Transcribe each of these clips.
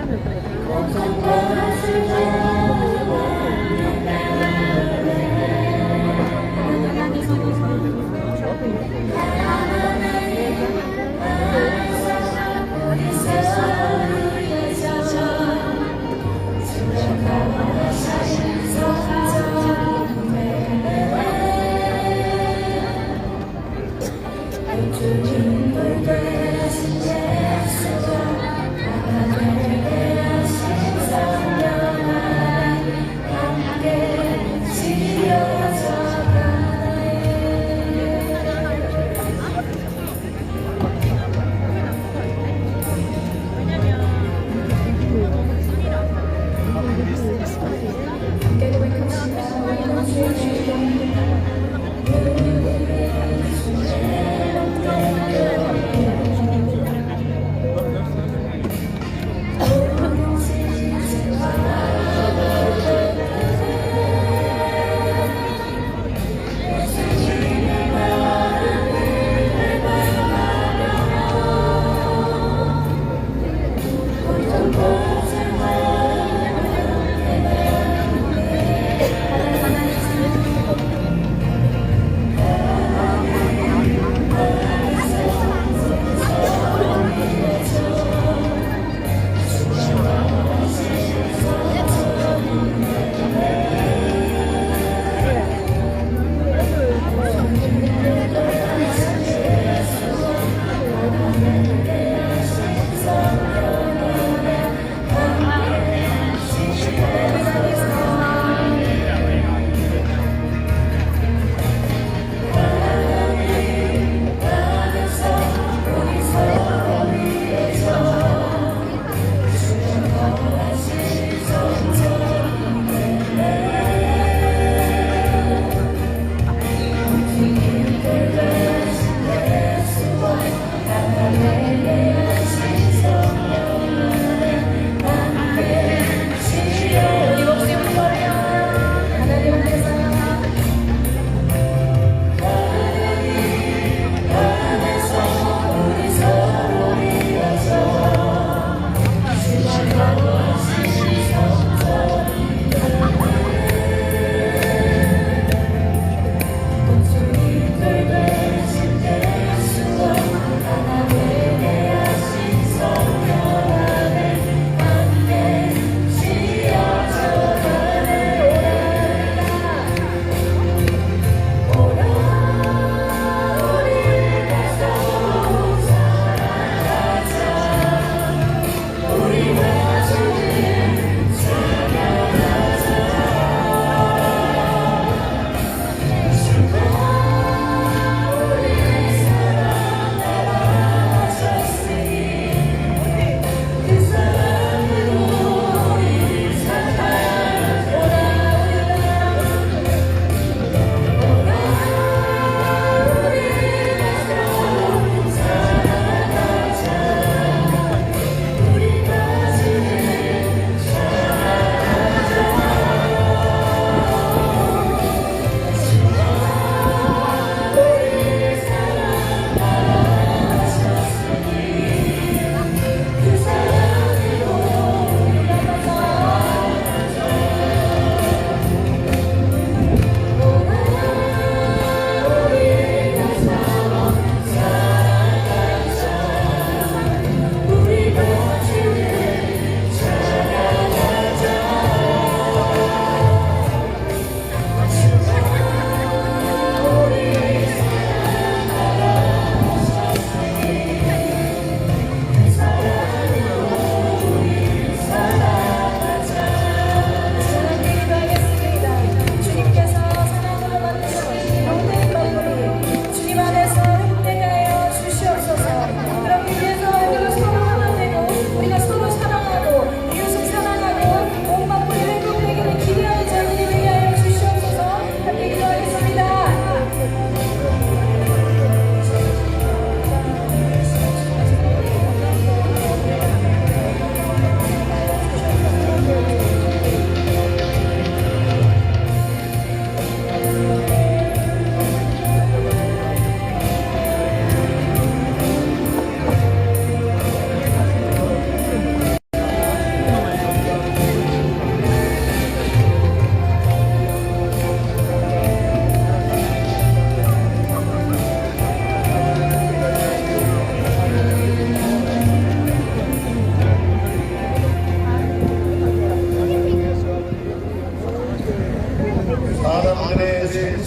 Thank you.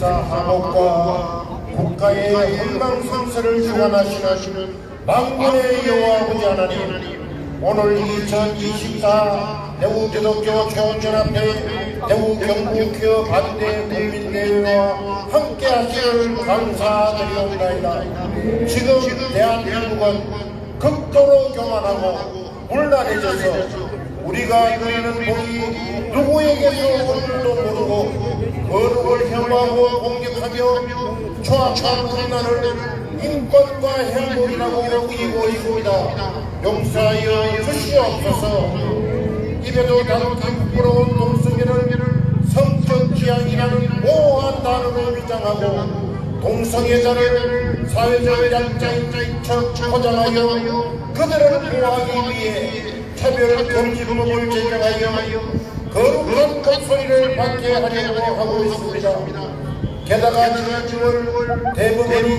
생사화복과 국가의 헌망성쇠를 주관하시는 만군의 여호와 아버지 하나님, 오늘 2024 대구기독교 교원연합회 대구경북교 반대 국민대회와 함께 하시는 감사드리옵나이다. 지금 대한민국은 극도로 교만하고 문란해져서 우리가 누리는 복이 누구에게서 오는지도 모르고 거룩을 혐오하고 공격하며 추악한 국난을 인권과 행복이라고 여기고 있습니다. 용서하여 주시옵소서. 입에도 담기 부끄러운 동성애를 성적 지향이라는 모호한 단어로 위장하고 동성애자를 사회적 약자인 척 포장하여 그들을 보호하기 위해 차별 금지법을 제정하여 거룩한 목소리를 받게 하려고 하고 있습니다. 게다가 지난 6월 대법원이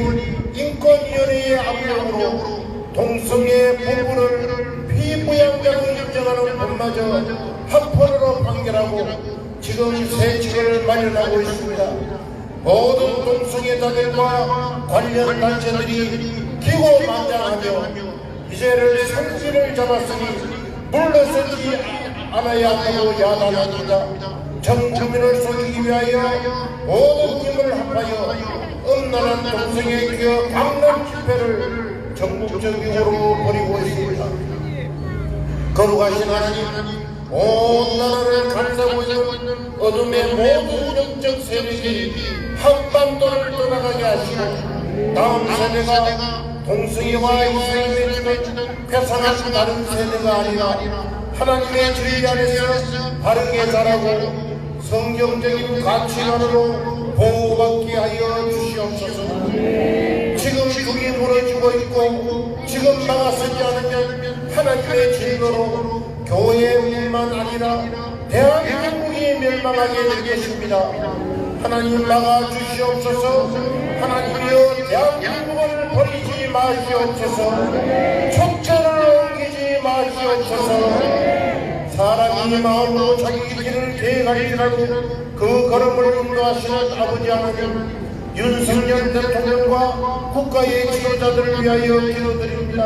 인권위원회의 압력으로 동성애 부부를 피부양자로 인정하는 법마저 합헌으로 판결하고 지금 새 책을 마련하고 있습니다. 모든 동성애자들과 관련 단체들이 기고만장하며 이제를 성질을 잡았으니 물러서지 않아야 하고 야단합니다. 전 국민을 속이기 위하여 모든 힘을 합하여 음란한 동성애 기업 강력 집회를 전국적으로 벌이고 있습니다. 거룩하신 하나님, 온 나라를 감싸고 있는 어둠의 모든 영적 세력이 한반도를 떠나가게 하시고 다음 세대가 동성애와 이슬람에 주는 괴상한 다른 세대가 아니라 하나님의 진리 안에서 바르게 자라고 성경적인 가치관으로 보호받게 하여 주시옵소서. 지금 죽이 무너지고 있고 지금 막아서지 않으면 하나님의 진노로 교회뿐만 아니라 대한민국이 멸망하게 될 것입니다. 하나님 막아주시옵소서. 하나님이여 대한민국을 버리지 마시옵소서. 촉천을 옮기지 마시옵소서. 사람이 마음으로 자기 길을 계획할지라도 그 걸음을 인도하시는 아버지 하나님, 윤석열 대통령과 국가의 지도자들을 위하여 기도드립니다.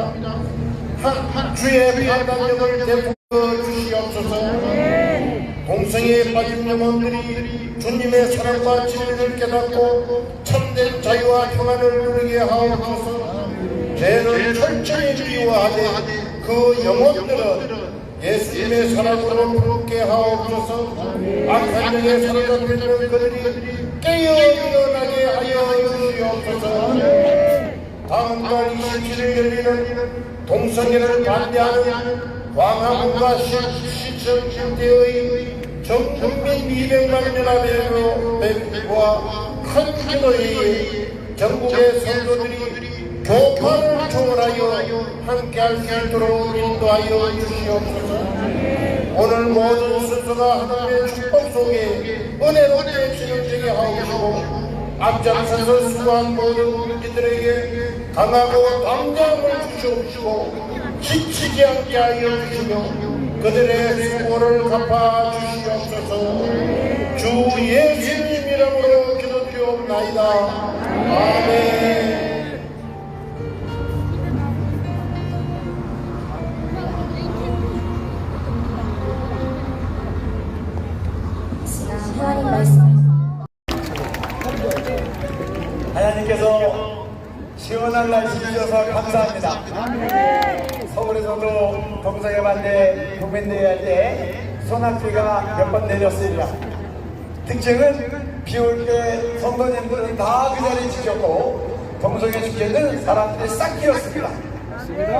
주의 판단력을 베풀어 주시옵소서. 동성애에 빠진 영혼들이 주님의 사랑과 진리를 깨닫고 참된 자유와 평안을 누리게 하옵소서. 죄를 철저히 미워하되 그 영혼들은 예수님의 사랑으로 부르게 하옵소서. 악한 영에 사로잡히는 그들이 깨어 일어나게 하여 주시옵소서. 다음 달 27일 열리는 동성애를 반대하는 광화문과 시청대의 전국민 200만 연합회와 큰 기도회에 전국의 성도들이 교파를 초월하여 함께할 수 있도록 인도하여 주시옵소서. 오늘 모든 순서가 하나님의 축복 속에 은혜롭게 진행되게 하옵시고 앞장서서 수고한 모든 이들에게 강하고 담대함을 주시옵시고 지치지 않게 하여 주시며 그들의 수고를 갚아 주시옵소서. 주 예수님 이름으로 기도드리옵나이다. 아멘. 하나님 말씀. 하나님께서 시원한 날씨 주셔서 감사합니다. 서울에서도 동성애 반대 국민대회 할 때 소낙비가 몇 번 내렸습니다. 특징은 비 올 때 성도님들은 다 그 자리에 지켰고 동성애 축제는 사람들이 싹 끼었습니다.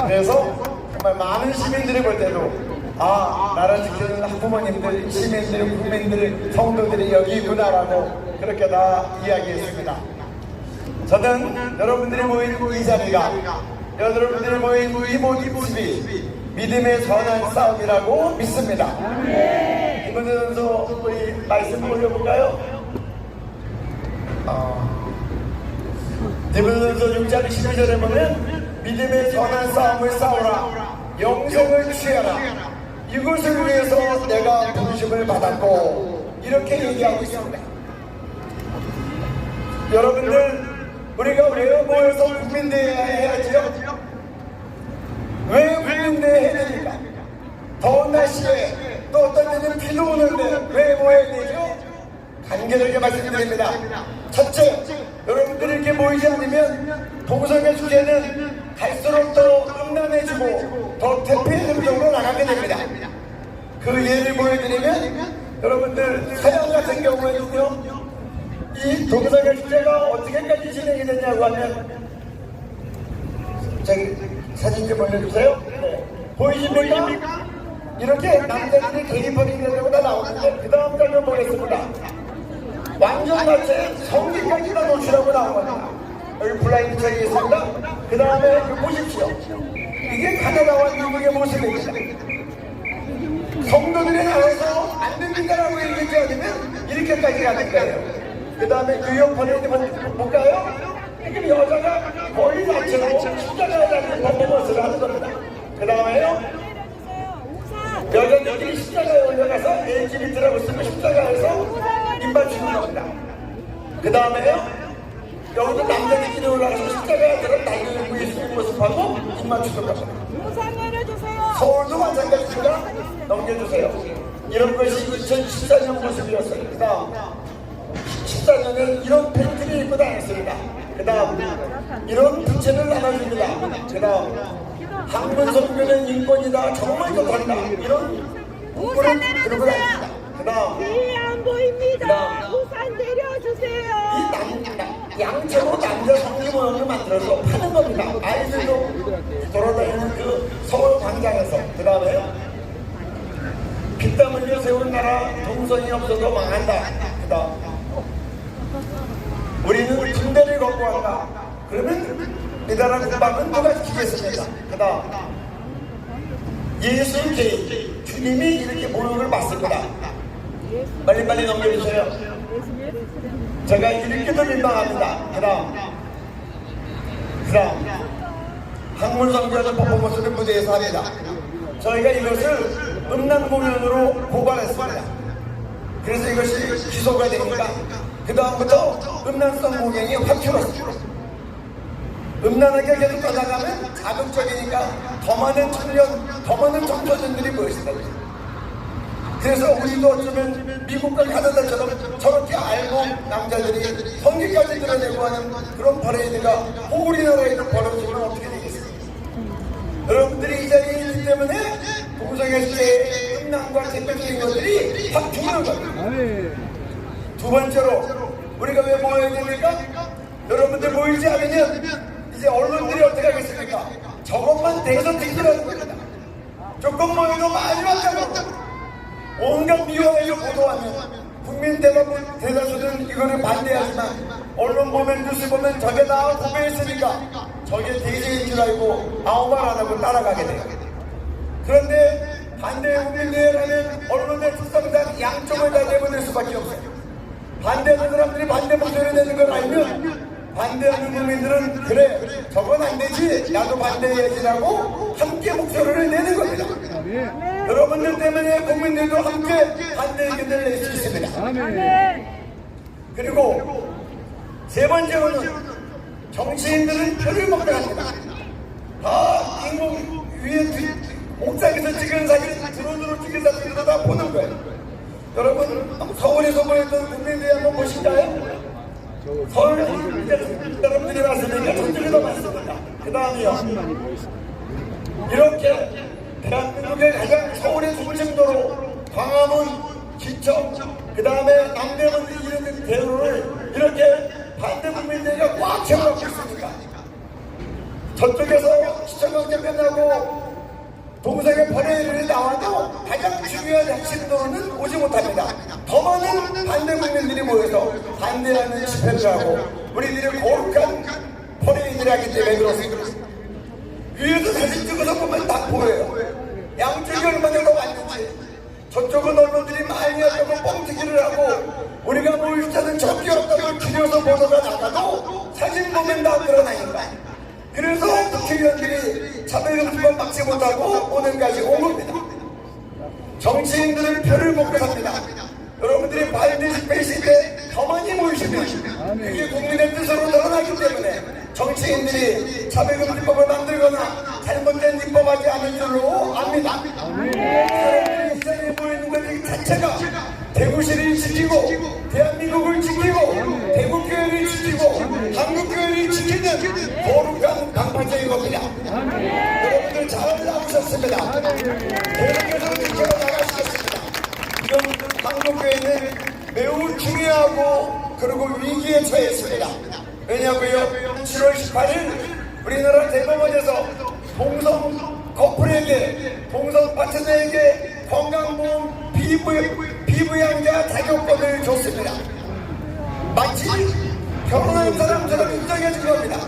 그래서 정말 많은 시민들이 볼 때도 나라 지키는 학부모님들, 시민들, 국민들, 성도들이 여기 있구나라고 그렇게 다 이야기했습니다. 저는 여러분들이 모인 이 자리가, 여러분들이 모인 이 모습이 믿음의 선한 싸움이라고 믿습니다. 김은혜 선수 우리 말씀 올려볼까요? 디모데전서 6장 12절에 보면 믿음의 선한 싸움을 싸우라, 영생을 취하라, 이것을 위해서 내가 부르심을 받았고, 이렇게 얘기하고 있습니다. 여러분들, 우리가 왜 모여서 국민대회 해야지요? 왜 국민대회 해야 됩니까? 더운 날씨에 또 어떤 때는 비도 오는데 왜 모여야 되죠? 간결하게 말씀드립니다. 첫째, 여러분들이 이렇게 모이지 않으면 동성애 주제는 갈수록 더 음란해지고 더 퇴폐해지는 쪽으로 나가게 됩니다. 그 예를 보여드리면 여러분들 서양 같은 경우에는요, 이 동성애 주제가 어떻게까지 진행이 되냐고 하면, 저기 사진 좀 올려주세요. 네. 보이십니까? 이렇게 남자들이 개인벌이 되려고 다 나오는데 그 다음 장면 보겠습니다. 완전 자체 성기까지 다 노출하고 나옵니다. 여기 블라인드 처리 있습니다. 그 다음에 보십시오. 이게 가나다와 미국의 모습입니다. 성도들이 나와서 안 됩니다라고 얘기하지 않으면 이렇게까지 가는 거예요. 그 다음에 뉴욕 퍼레이드 볼까요? 지금 여자가 거의 자체로 십자가에 달린 퍼포먼스를 하는 겁니다. 그 다음에요, 여자들이 십자가에 올라가서 LGBT라고 쓰고 십자가에서 입 맞추는 겁니다. 그 다음에요, 여기도 남자들끼리 올라가서 십자가에 들어 날리고 있는 모습하고 입 맞추는 겁니다. 서울도 마찬가지입니다. 넘겨주세요. 이런 것이 2014년 모습이었어요. 그 다음 14년에 이런 팬티를 입고 다녔습니다. 그 다음 이런 부채를 나눠줍니다. 그 다음 학문성교는 인권이다, 정말 좋단다, 이런 우산 들고 내려주세요. 다닙니다. 그 다음 안 보입니다. 우산 내려주세요. 이 양채로 남자 성기 모형을 만들어서 파는 겁니다. 아이들도 돌아다니는 그 서울 광장에서. 그 다음에요, 피땀 흘려 세운 나라 동성이 없어도 망한다. 그 다음 우리는 군대를 걷고 한다. 그러면 이 나라 국방은 누가 지키겠습니까? 그 다음 예수 개인, 주님이 이렇게 모욕을 받습니다. 빨리빨리 넘겨주세요. 제가 이렇게도 민망합니다. 그 다음 학문성교하는 퍼포먼스를 무대에서 합니다. 저희가 이것을 음란 공연으로 고발했습니다. 그래서 이것이 기소가 되니까 그 다음부터 음란성 공연이 확 줄었습니다. 음란하게 계속 떠나가면 자극적이니까 더 많은 청소년들이 모였습니다. 그래서 우리도 어쩌면 미국과 가나다처럼 저렇게 알고 남자들이 성기까지 드러내고 하는 그런 퍼레이드가 우리나라에도 벌어지면 어떻게 되겠습니까? 여러분들이 이 자리에 있기 때문에 동성애 시대의 음란과 대표적인 것들이 확 죽는 겁니다. 두 번째로 우리가 왜 모여야 됩니까? 여러분들 모이지 않으면 이제 언론들이 어떻게 하겠습니까? 저것만 대선 찍으라는 겁니다. 조금 모여도 마지막 작업, 온갖 미화를 보도하면 국민 대다수는 이거를 반대하지만 언론 보면, 뉴스 보면 저게 다 후배했으니까 저게 대세인 줄 알고 아무 말 안 하고 따라가게 돼요. 그런데 반대 국민대회를 하면 언론의 특성상 양쪽을 다 내보낼 수밖에 없어요. 반대하는 사람들이 반대 목소리를 내는 걸 알면 반대하는 국민들은 그래, 저건 안 되지, 나도 반대해야지라고 함께 목소리를 내는 겁니다. 여러분들 때문에 국민들도 함께 반대 의견을 낼 수 있습니다. 그리고 세 번째로는 정치인들은 표를 먹게 합니다. 다 인공 위에 옥상에서 찍은 사진, 드론으로 찍은 사진으로 다 보는 거예요. 여러분, 서울에서 보였던 국민대회 한번 보실까요? 서울 여러분들이 왔으니까 저쪽에도 왔습니다. 그 다음이요, 이렇게 대한민국의 가장 서울의 중심도로 광화문, 기청, 그 다음에 남대문 이런 대로를 이렇게 반대 국민대회가 꽉 채워놓고 있습니다. 저쪽에서 시청광장 끝나고 동성애 퍼레이드에 나와도 가장 중요한 핵심도로는 오지 못합니다. 더 많은 반대 국민들이 모여서 반대하는 집회를 하고 우리들이 거룩한 퍼레이드를 하기 때문에 그렇습니다. 위에서 사진 찍어서 보면 딱 보여요. 양쪽이 얼마나 더 왔는지. 저쪽은 언론들이 많이 하려고 뻥튀기를 하고 우리가 모일 때는 적기 없다고 줄여서 보도가 나가도 사진 보면 다 드러나니까. 그래서 국회의원들이 차별금지법 막지 못하고 오늘까지 온 겁니다. 정치인들은 표를 먹고 삽니다. 여러분들이 발대 집회 있을 때 더 많이 모이십시오. 것이며 그게 국민의 뜻으로 드러나기 때문에 정치인들이 차별금지법을 만들거나 잘못된 입법하지 않은 줄로 압니다. 사람들이 시장에 모이는 것 자체가 대구시를 지키고 대한민국을 지키고 대구교회를 지키고 한국교회를 지키는 거룩한 강파적인 겁니다. 여러분들 잘 나오셨습니다. 계속해서 지켜 나가시겠습니다. 지금 한국교회는 매우 중요하고 그리고 위기에 처했습니다. 왜냐고요? 7월 18일 우리나라 대법원에서 동성 커플에게 동성 파트너에게 건강보험 비부양자 자격권을 줬습니다. 마치 결혼한 사람처럼 인정해준 겁니다.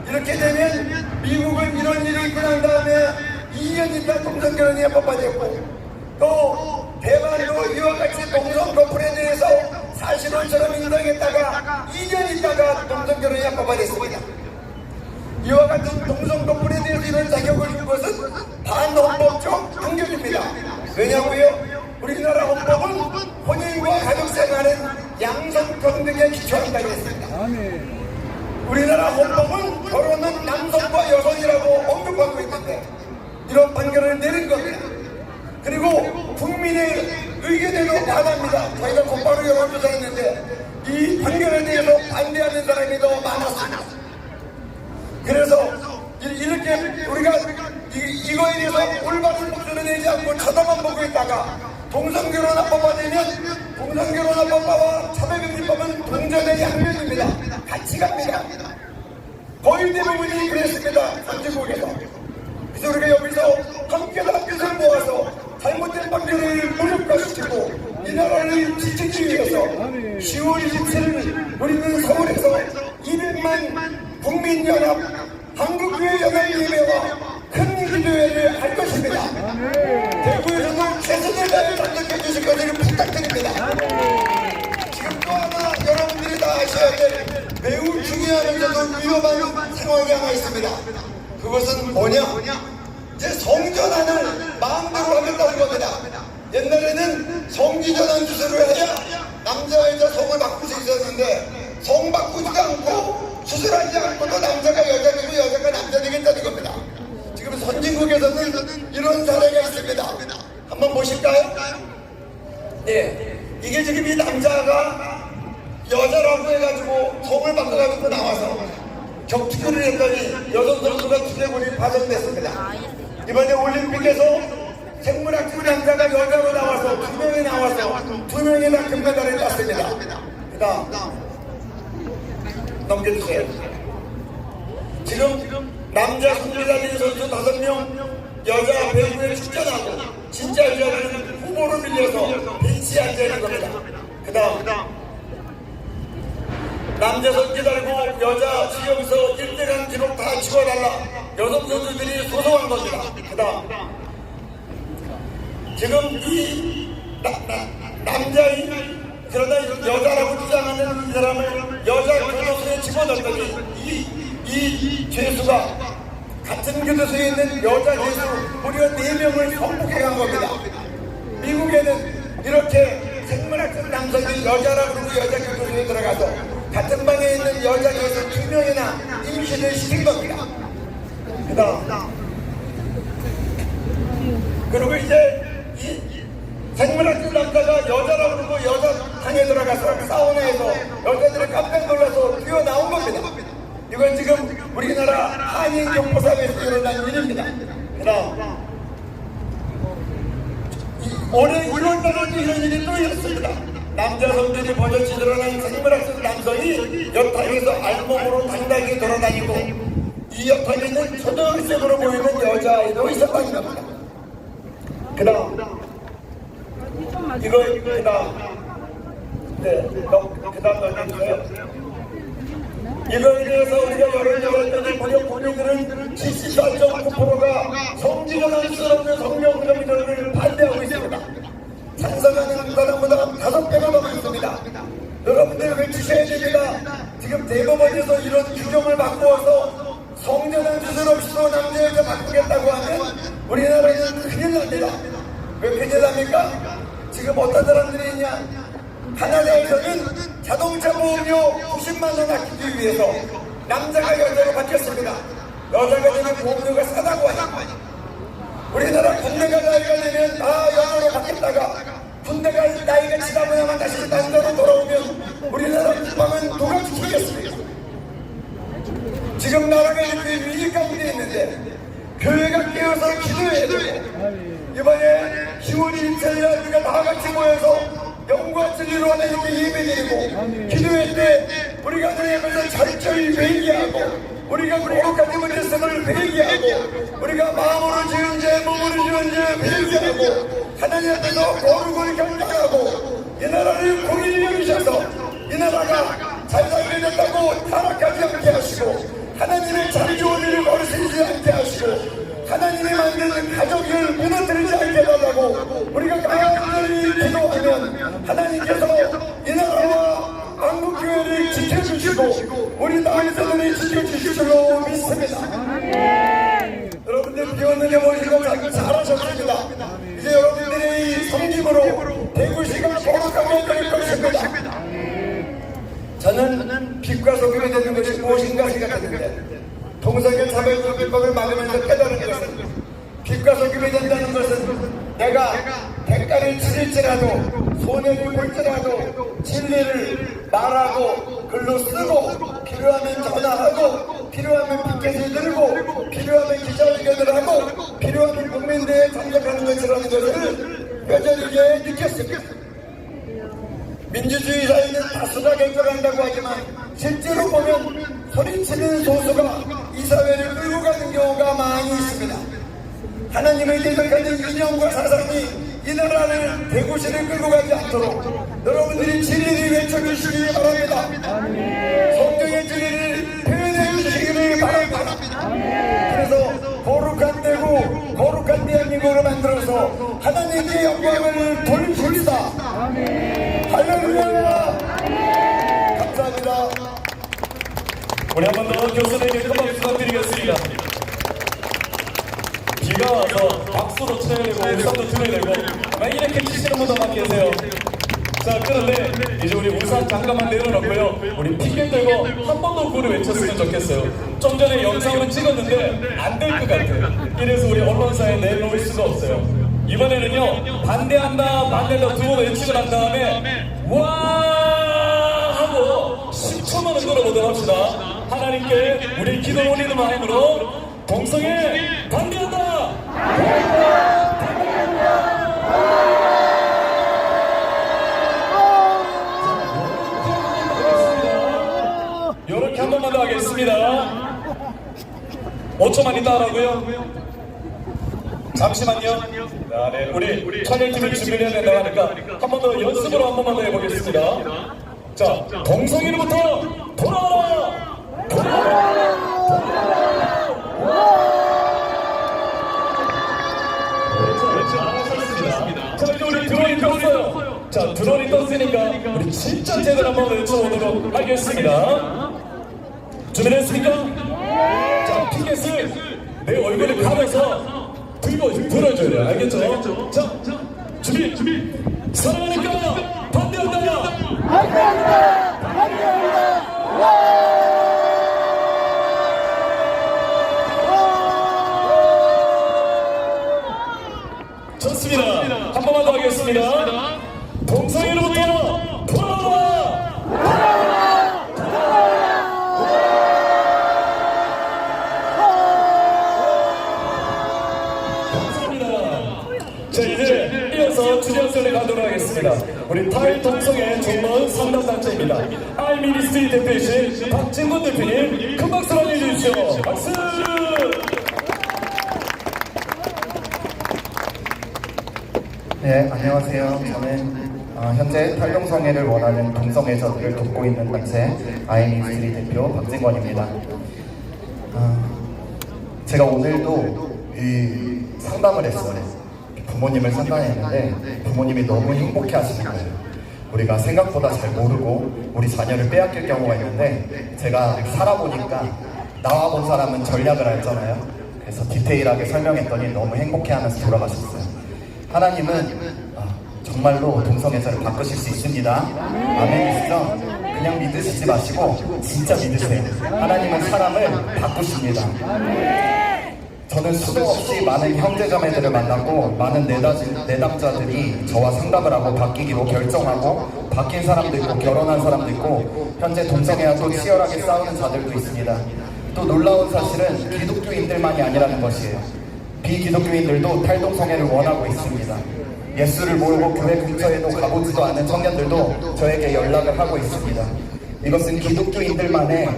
이렇게 되면 미국은 이런 일이 있고 난 다음에 2년 있다 동성결혼이 합법화되었고 또 대만도 이와 같이 동성 커플에 대해서 사실혼처럼 인정했다가 2년 있다가 동성결혼이 합법화됐습니다. 이와 같은 동성 커플에 대해서 이런 자격을 준 것은 반헌법적 판결입니다. 왜냐고요? 우리나라 헌법은 혼인과 가족생활은 양성평등에 기초한다고 했습니다. 우리나라 헌법은 결혼은 남성과 여성이라고 언급하고 있는데 이런 판결을 내린 겁니다. 그리고 국민의 의견에도 반합니다. 저희가 곧바로 여론조사했는데 이 판결에 대해서 반대하는 사람이 더 많았습니다. 그래서 이렇게 우리가 이거에 대해서 올바른 목소리를 내지 않고 쳐다만 보고 있다가 동성결혼 합법화되면 동성결혼 합법화와 차별금지법은 동전의 양면입니다. 같이 갑니다. 거의 대부분이 그랬습니다. 선진국에서. 그래서 우리가 여기서 함께 다 뜻을 모아서 잘못된 판결을 무력화시키고 이 나라를 지키기 위해서 10월 27일 우리는 서울에서 200만 국민연합 한국교회연합예배와 큰 기도회를 할 것입니다. 대구에서도 최선을 다해 참석해 주실 것을 부탁드립니다. 지금 또 하나 여러분들이 다 아셔야 될 매우 중요하면서도 위험한 상황이 하나 있습니다. 그것은 뭐냐? 이제 성전환을 마음대로 하겠다는 겁니다. 옛날에는 성기전환 수술을 해야 남자 여자 성을 바꿀 수 있었는데 성 바꾸지도 않고 수술하지 않고도 남자가 여자 되고 여자가 남자 되겠다는 겁니다. 지금 선진국에서는 이런 사례가 있습니다. 한번 보실까요? 네, 이게 지금 이 남자가 여자라고 해가지고 성을 바꿔가지고 나와서 격투기를 했더니 여성 선수가 두개골이 파손됐습니다. 이번에 올림픽에서 생물학적 남자가 여자로 나와서 2명이 나와서 2명이나 금메달을 땄습니다. 그 다음 넘겨주세요. 지금 남자 손메달린 선수 5명 여자 배구에 출전하고 진짜 여자는 후보를 밀려서 벤치에 앉아있는 겁니다. 그 다음 남자 선수 달고 여자 지역에서 1등한 기록 다 치워달라 여성 선수들이 소송한 겁니다. 그 다음 지금 이 남자인 그러다 여자라고 주장하는 이 사람을 여자 교도소에 집어넣더니 이 죄수가 같은 교도소에 있는 여자 죄수 무려 4명을 성폭행 한 겁니다. 미국에는 이렇게 생물학적 남성이 여자라고 그러고 여자 교도소에 들어가서 같은 방에 있는 여자 죄수 2명이나 임신을 시킨 겁니다. 그 다음 그리고 이제 이 생물학적 남자가 여자라고 그러고 여자 방에 들어가서 사우나에서 여자들이 깜짝 놀라서 뛰어나온 겁니다. 이건 지금 우리나라 한인 경보사회에서 일어난 일입니다. 그 다음 올해 1월달에도 이런 일이 또 있었습니다. 남자 성들이 버젓이 드러난 생물학적 남성이 여탕에서 알몸으로 당당히 돌아다니고 이 여탕에는 초등학생으로 보이는 여자아이도 있었다는 겁니다. 그 다음 이거 그 다음 네, 그 다음 넘겨주세요. 이거에 대해서 우리가 여론조사했더니 무려 국민들은 74.9%가 성지전환 수없는 성명정의를 반대하고 있습니다. 찬성하는 사람보다 5배가 더 많습니다. 여러분들 외치셔야 됩니다. 지금 대법원에서 이런 규정을 바꾸어서 성전환 수술 없이도 남자 여자 바꾸겠다고 하면 우리나라에는 큰일 납니다. 왜 큰일 납니까? 지금 어떤 사람들이 있냐? 하나대에서는 자동차 보험료 90만 원 아끼기 위해서 남자가 여자로 바뀌었습니다. 여자가 되면 보험료가 싸다고 하니까 우리나라 군대가 나이가 되면 여자로 바뀌었다가 군대가 나이가 지나면야만 다시 남자로 돌아오면 우리나라 국방은 누가 지키겠습니까? 지금 나라가 이렇게 위기 가운데 있는데 교회가 깨어서 기도해야 되고 이번에 10월 1일날 우리가 다 같이 모여서 영과 진리로 하나님께 예배드리고 기도할 때 우리가 하나님께서 철저히 회개하고 우리가 거룩한 문제성을 회개하고 우리가 마음으로 지은 죄 몸으로 지은 죄 회개하고 하나님 앞에서 거룩을 경배하고 이 나라를 공의를 여기셔서 이 나라가 잘 살게 된다고 타락하지 않게 하시고 하나님의 참 좋은 일을 거르시지 않게 하시고 하나님이 만드는 가족을 무너뜨리지 않게 해달라고 우리가 간절히 기도하면 하나님께서 이 나라와 한국교회를 지켜주시고 우리 나라에서는 지켜주실 줄로 믿습니다. 여러분들 비오는 게 모시고 잘하셨습니다. 이제 여러분들의 섬김으로 대구시가 거룩하게 될 것입니다. 저는 빛과 소금이 되는 것이 무엇인가 생각했는데 동성애 차별금지법을 막으면서 깨달은 것은 빛과 소금이 된다는 것은 내가 대가를 치를지라도 손해를 볼지라도 진리를 말하고 글로 쓰고 필요하면 전화하고 필요하면 피켓을 들고 필요하면 기자회견을 하고 필요하면 국민대에 참석하는 것이라는 것을 뼈저리게 느꼈습니다. 민주주의 사회는 다수가 결정한다고 하지만 실제로 보면 소리치는 소수가 이 사회를 끌고 가는 경우가 많이 있습니다. 하나님의 대적하는 이념과 사상이 이 나라를 대구시를 끌고 가지 않도록 여러분들이 진리를 외쳐주시기 바랍니다. 성경의 진리를 표현해 주시기를 바랍니다. 그래서 거룩한 대구, 거룩한 대한민국을 만들어서 하나님께 영광을 돌립시다. 할렐루야. 감사합니다. 우리 한 번 더 교수님에게 큰 박수 부탁드리겠습니다. 비가 와서 박수도 쳐야 되고 우산도 들어야 되고 막 이렇게 치시는 분도 많이 계세요. 자, 그런데 이제 우리 우산 잠깐만 내려놓고요. 우리 피켓 들고 한 번 더 구를 외쳤으면 좋겠어요. 좀 전에 영상으로 찍었는데 안 될 것 같아요. 이래서 우리 언론사에 내놓을 수가 없어요. 이번에는요, 반대한다 두 번 외치고 난 다음에 와 하고 10초만을 걸어보도록 합시다. 하나님께 우리 기도 올리는 마음으로 동성애 반대한다! 이렇게 한 번만 더 하겠습니다. 5초만 있다 하라고요? 잠시만요. 네, 우리 촬영팀이 준비를 해야 된다고 하니까 한 번 더 연습으로 한 번만 더 해보겠습니다. 자, 동성애로부터 돌아와라! 돌아와라! 자, 이제 우리 드론이 떴어요. 자, 드론이 떴으니까 우리 진짜 제대로 한번 외쳐보도록 하겠습니다. 준비됐습니까? 자, 피켓을 내 얼굴에 가려서 들고 들어줘야 돼요. 알겠죠? 자, 준비! 사랑하니까 반대한다! 반대한다! 반대한다! 좋습니다. 한 번만 더 하겠습니다. 동성애로부터 돌아와! 감사합니다. 자, 이제 이어서 주전선에 가도록 하겠습니다. 우리 타일 동성애 전문 상담단체입니다. 아이미니스트리 대표이신 박진권 대표님, 큰 박수로 해주십시오. 박수! 네, 안녕하세요. 저는 현재 탈동성애를 원하는 동성애자들을 돕고 있는 단체 아이미니스트리 대표 박진권입니다. 제가 오늘도 이 상담을 했어요. 부모님을 상담했는데 부모님이 너무 행복해 하시는 거예요. 우리가 생각보다 잘 모르고 우리 자녀를 빼앗길 경우가 있는데 제가 살아보니까 나와 본 사람은 전략을 알잖아요. 그래서 디테일하게 설명했더니 너무 행복해 하면서 돌아가셨어요. 하나님은 정말로 동성애자를 바꾸실 수 있습니다. 아멘이시죠? 그냥 믿으시지 마시고 진짜 믿으세요. 하나님은 사람을 바꾸십니다. 저는 수도 없이 많은 형제자매들을 만났고 많은 내담자들이 저와 상담을 하고 바뀌기로 결정하고 바뀐 사람도 있고 결혼한 사람도 있고 현재 동성애와 또 치열하게 싸우는 자들도 있습니다. 또 놀라운 사실은 기독교인들만이 아니라는 것이에요. 비기독교인들도 탈동성애를 원하고 있습니다. 예수를 모르고 교회 근처에도 가보지도 않은 청년들도 저에게 연락을 하고 있습니다. 이것은 기독교인들만의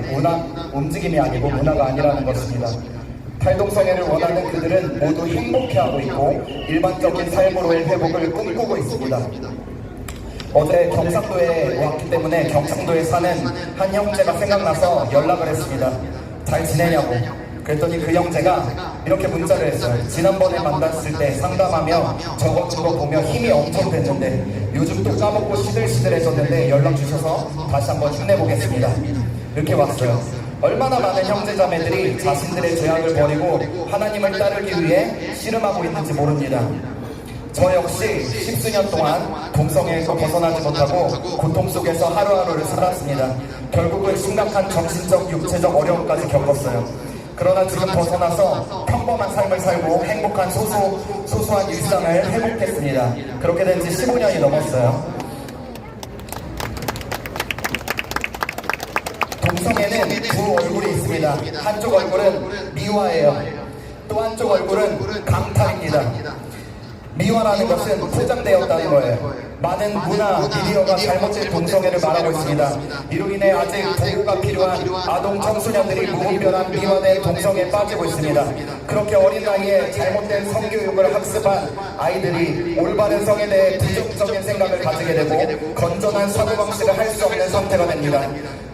움직임이 아니고 문화가 아니라는 것입니다. 탈동성애를 원하는 그들은 모두 행복해하고 있고 일반적인 삶으로의 회복을 꿈꾸고 있습니다. 어제 경상도에 왔기 때문에 경상도에 사는 한 형제가 생각나서 연락을 했습니다. 잘 지내냐고. 그랬더니 그 형제가 이렇게 문자를 했어요. 지난번에 만났을 때 상담하며 적어준 거 보며 힘이 엄청 됐는데 요즘 또 까먹고 시들시들해졌는데 연락 주셔서 다시 한번 힘내보겠습니다. 이렇게 왔어요. 얼마나 많은 형제자매들이 자신들의 죄악을 버리고 하나님을 따르기 위해 씨름하고 있는지 모릅니다. 저 역시 10수년 동안 동성애에서 벗어나지 못하고 고통 속에서 하루하루를 살았습니다. 결국은 심각한 정신적, 육체적 어려움까지 겪었어요. 그러나 지금 벗어나서 평범한 삶을 살고 행복한 소소한 일상을 회복했습니다. 그렇게 된 지 15년이 넘었어요. 동성애는 두 얼굴이 있습니다. 한쪽 얼굴은 미화예요. 또 한쪽 얼굴은 강탈입니다. 미화라는 것은 포장되었다는 거예요. 많은 문화, 미디어가 잘못된 동성애를 말하고 있습니다. 이로 인해 아직 보호가 필요한 아동 청소년들이 무분별한 미화된 동성애에 빠지고 있습니다. 그렇게 어린 나이에 잘못된 성교육을 학습한 아이들이 올바른 성에 대해 부정적인 생각을 가지게 되고 건전한 사고방식을 할 수 없는 상태가 됩니다.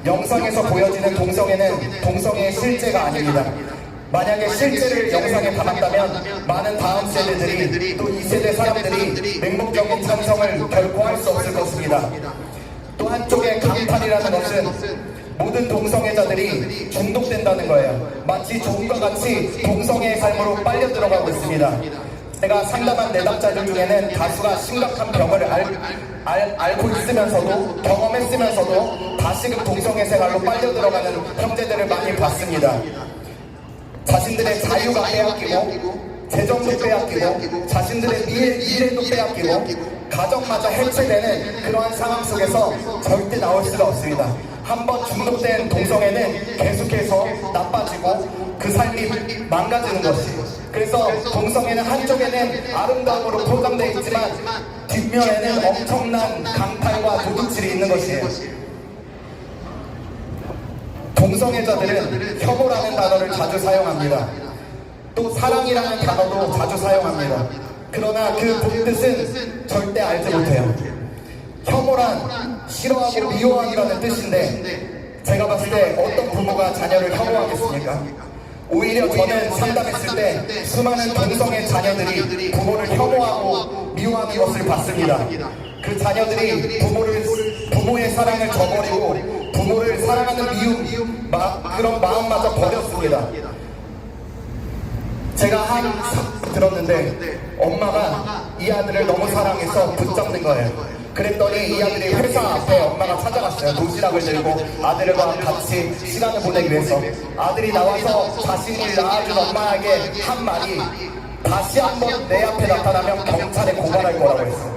영상에서 보여지는 동성애는 동성애의 실제가 아닙니다. 만약에 실제를 영상에 담았다면 많은 다음 세대들이 또 이 세대 사람들이 맹목적인 찬성을 결코 할 수 없을 것입니다. 또 한쪽의 강탈이라는 것은 모든 동성애자들이 중독된다는 거예요. 마치 조금과 같이 동성애의 삶으로 빨려 들어가고 있습니다. 제가 상담한 내담자들 중에는 다수가 심각한 병을 앓고 있으면서도 경험했으면서도 다시금 동성애 생활로 빨려 들어가는 형제들을 많이 봤습니다. 자신들의 자유가 빼앗기고 재정도 빼앗기고 자신들의 미래도 빼앗기고 가정마저 해체되는 그러한 상황 속에서 절대 나올 수가 없습니다. 한번 중독된 동성애는 계속해서 나빠지고 그 삶이 망가지는 것이에요. 그래서 동성애는 한쪽에는 아름다움으로 포장되어 있지만 뒷면에는 엄청난 강탈과 도둑질이 있는 것이에요. 동성애자들은 혐오라는 단어를 자주 사용합니다. 또 사랑이라는 단어도 자주 사용합니다. 그러나 그 본뜻은 절대 알지 못해요. 혐오란 싫어하고 미워하기라는 뜻인데 제가 봤을 때 어떤 부모가 자녀를 혐오하겠습니까? 오히려 저는 상담했을 때 수많은 동성애 자녀들이 부모를 혐오하고 미워하는 것을 봤습니다. 그 자녀들이 부모의 사랑을 저버리고 부모를 사랑하는 미움, 그런 마음마저 버렸습니다. 제가 들었는데 엄마가 이 아들을 너무 사랑해서 붙잡는 거예요. 그랬더니 이 아들이 회사 앞에 엄마가 찾아갔어요. 도시락을 들고 아들과 같이 시간을 보내기 위해서. 아들이 나와서 자신이 낳아준 엄마에게 한 말이 다시 한번 내 앞에 나타나면 경찰에 고발할 거라고 했어요.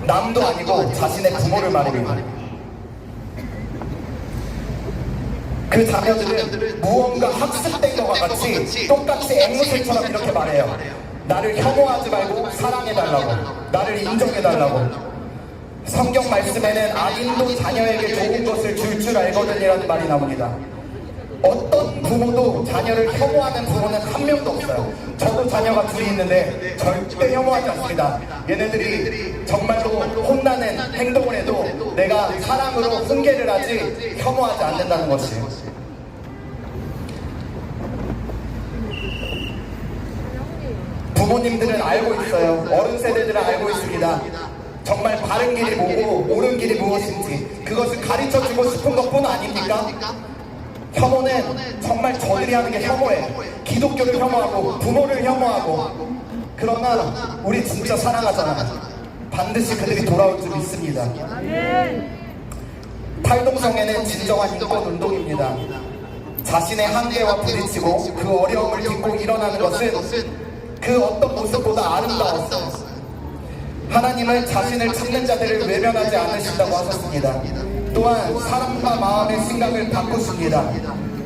남도 아니고 자신의 부모를 말입니다. 그 자녀들은 무언가 학습된 것과 같이 똑같이 앵무새처럼 이렇게 말해요. 나를 혐오하지 말고 사랑해달라고, 나를 인정해달라고. 성경 말씀에는 악인도 자녀에게 좋은 것을 줄 알거든이라는 말이 나옵니다. 어떤 부모도 자녀를 혐오하는 부모는 한 명도 없어요. 저도 자녀가 둘이 있는데 절대 혐오하지 않습니다. 얘네들이 정말로 혼나는 행동을 해도 내가 사랑으로 훈계를 하지 혐오하지 않는다는 것이에요. 부모님들은 알고 있어요. 어른 세대들은 알고 있습니다. 정말 바른 길이 뭐고 옳은 길이 무엇인지 그것을 가르쳐주고 싶은 것뿐 아닙니까? 혐오는 정말 저들이 하는 게 혐오예요. 기독교를 혐오하고 부모를 혐오하고 그러나 우리 진짜 사랑하잖아. 반드시 그들이 돌아올 줄 믿습니다. 탈동성애는 진정한 인권운동입니다. 자신의 한계와 부딪히고 그 어려움을 딛고 일어나는 것은 그 어떤 모습보다 아름다웠어요. 하나님은 자신을 찾는 자들을 외면하지 않으신다고 하셨습니다. 또한 사람과 마음의 생각을 바꾸십니다.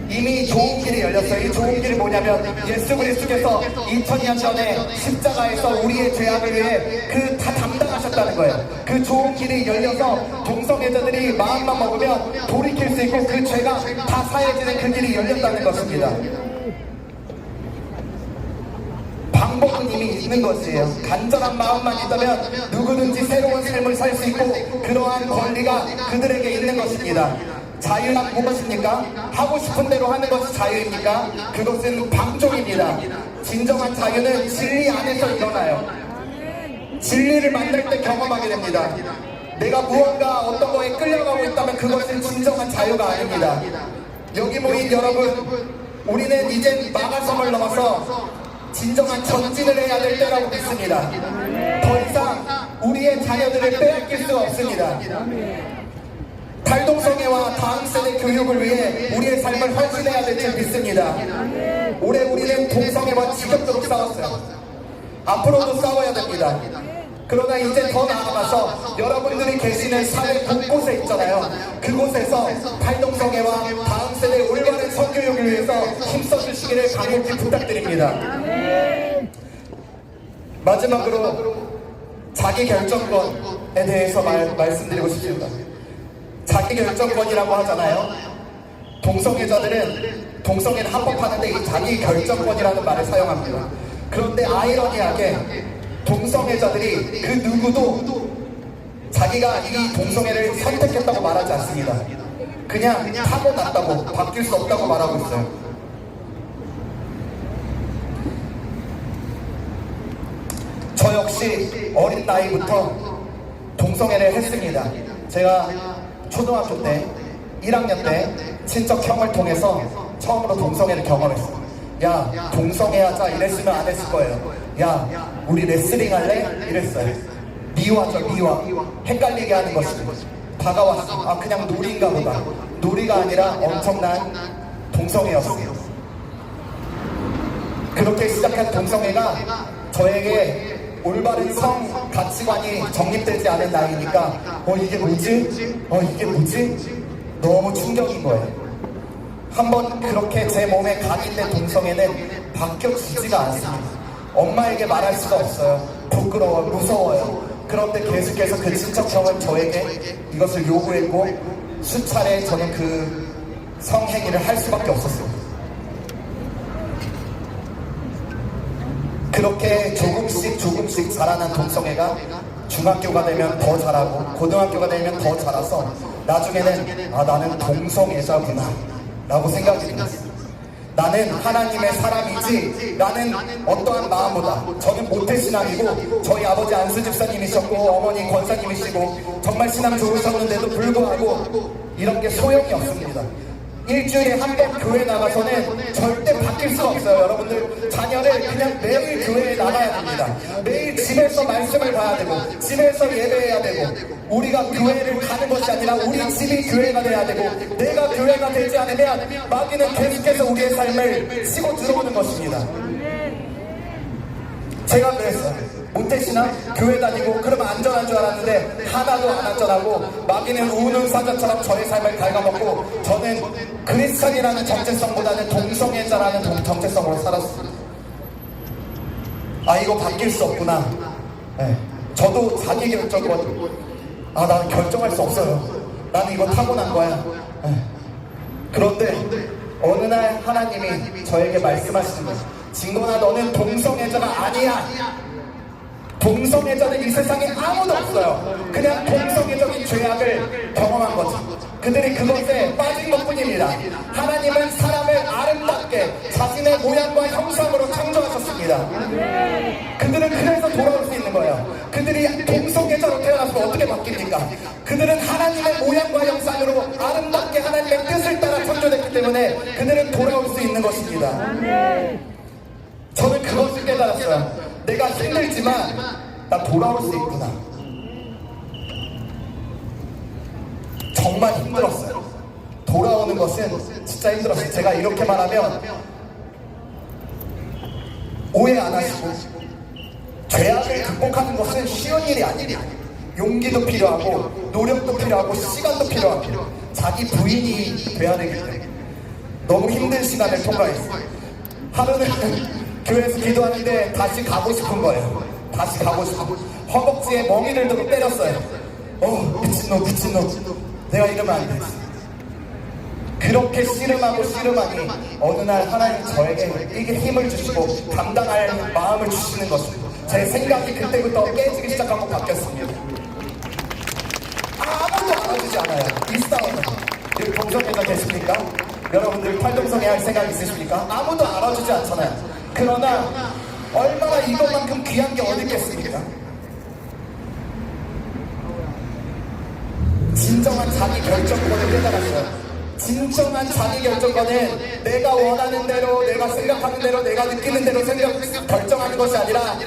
이미 좋은 길이 열렸어요. 이 좋은 길이 뭐냐면 예수 그리스도께서 2000년 전에 십자가에서 우리의 죄악을 위해 그 다 담당하셨다는 거예요. 그 좋은 길이 열려서 동성애자들이 마음만 먹으면 돌이킬 수 있고 그 죄가 다 사해지는 그 길이 열렸다는 것입니다. 방법은 이미 있는 것이에요. 간절한 마음만 있다면 누구든지 새로운 삶을 살 수 있고 그러한 권리가 그들에게 있는 것입니다. 자유란 무엇입니까? 하고 싶은 대로 하는 것이 자유입니까? 그것은 방종입니다. 진정한 자유는 진리 안에서 일어나요. 진리를 만날 때 경험하게 됩니다. 내가 무언가 어떤 거에 끌려가고 있다면 그것은 진정한 자유가 아닙니다. 여기 모인 여러분, 우리는 이젠 마가섬을 넘어서 진정한 전진을 해야 될 때라고 믿습니다. 더 이상 우리의 자녀들을 빼앗길 수가 없습니다. 탈동성애와 다음 세대 교육을 위해 우리의 삶을 헌신해야 될 줄 믿습니다. 올해 우리는 동성애와 지겹도록 싸웠어요. 앞으로도 싸워야 됩니다. 그러나 이제 더 나아가서 여러분들이 계시는 사회 곳곳에 있잖아요. 그곳에서 탈동성애와 다음 세대 올바른 성교육을 위해서 힘써 주시기를 간곡히 부탁드립니다. 마지막으로 자기결정권에 대해서 말씀드리고 싶습니다. 자기결정권이라고 하잖아요. 동성애자들은 동성애를 합법하는데 이 자기결정권이라는 말을 사용합니다. 그런데 아이러니하게 동성애자들이 그 누구도 자기가 이 동성애를 선택했다고 말하지 않습니다. 그냥 타고났다고, 바뀔 수 없다고 말하고 있어요. 저 역시 어린 나이부터 동성애를 했습니다. 제가 초등학교 때 1학년 때 친척 형을 통해서 처음으로 동성애를 경험했어요. 야, 동성애 하자 이랬으면 안 했을 거예요. 야, 우리 레슬링 할래? 이랬어요. 미화죠, 미화. 헷갈리게 하는 것이죠. 다가왔어. 아, 그냥 놀이인가 보다. 놀이가 아니라 엄청난 동성애였어요. 그렇게 시작한 동성애가 저에게 올바른 성 가치관이 정립되지 않은 나이니까 이게 뭐지? 이게 뭐지? 너무 충격인 거예요. 한번 그렇게 제 몸에 각인된 동성애는 바뀌어지지가 않습니다. 엄마에게 말할 수가 없어요. 부끄러워요. 무서워요. 그런데 계속해서 그 친척형은 저에게 이것을 요구했고 수차례 저는 그 성행위를 할 수밖에 없었어요. 그렇게 조금씩 자라난 동성애가 중학교가 되면 더 자라고 고등학교가 되면 더 자라서 나중에는 나는 동성애자구나 라고 생각이 들었어요. 나는 하나님의 사람이지 나는 어떠한 마음보다 저는 모태신앙이고 저희 아버지 안수 집사님이셨고 어머니 권사님이시고 정말 신앙 좋으셨는데도 불구하고 이런 게 소용이 없습니다. 일주일에 한 번 교회 나가서는 절대 바뀔 수가 없어요. 여러분들 자녀를 그냥 매일 교회에 나가야 됩니다. 매일 집에서 말씀을 봐야 되고 집에서 예배해야 되고 우리가 교회를 가는 것이 아니라 우리 집이 교회가 돼야 되고 내가 교회가 되지 않으면 마귀는 계속해서 우리의 삶을 치고 들어오는 것입니다. 제가 그랬어요. 모태신앙 교회 다니고 그러면 안전한 줄 알았는데 하나도 안 안전하고 마귀는 우는 사자처럼 저의 삶을 갉아먹고 저는 크리스천이라는 정체성보다는 동성애자라는 정체성으로 살았습니다. 이거 바뀔 수 없구나. 네. 저도 자기결정권 나는 결정할 수 없어요. 나는 이거 타고난 거야. 네. 그런데 어느 날 하나님이 저에게 말씀하시는 거예요. 진건아, 너는 동성애자가 아니야. 동성애자는 이 세상에 아무도 없어요. 그냥 동성애적인 죄악을 경험한 거죠. 그들이 그것에 빠진 것뿐입니다. 하나님은 사람을 아름답게 자신의 모양과 형상으로 창조하셨습니다. 그들은 그래서 돌아올 수 있는 거예요. 그들이 동성애자로 태어났으면 어떻게 바뀝니까? 그들은 하나님의 모양과 형상으로 아름답게 하나님의 뜻을 따라 창조됐기 때문에 그들은 돌아올 수 있는 것입니다. 저는 그것을 깨달았어요. 내가 힘들지만 나 돌아올 수 있구나. 정말 힘들었어요. 돌아오는 것은 진짜 힘들었어요. 제가 이렇게 말하면 오해 안 하시고, 죄악을 극복하는 것은 쉬운 일이 아니에요. 용기도 필요하고 노력도 필요하고 시간도 필요하고 자기 부인이 돼야 되기 때문에 너무 힘든 시간을 통과했어요. 하루는 교회에서 기도하는데 다시 가고 싶은 거예요. 다시 가고 싶고 허벅지에 멍이를 들고 때렸어요. 미친놈 내가 이러면 안 되지. 그렇게 씨름하고 씨름하니 어느 날 하나님 저에게 이게 힘을 주시고 감당할 마음을 주시는 것입니다. 제 생각이 그때부터 깨지기 시작하고 바뀌었습니다. 아무도 알아주지 않아요. 이 싸움은. 여기 동성애가 계십니까? 여러분들 팔동성애 할 생각 있으십니까? 아무도 알아주지 않잖아요. 그러나 얼마나 이것만큼 귀한 게 어디 있겠습니까? 진정한 자기 결정권을 깨달았어요. 진정한 자기 결정권은 내가 원하는 대로, 내가 생각하는 대로, 내가 느끼는 대로 결정하는 것이 아니라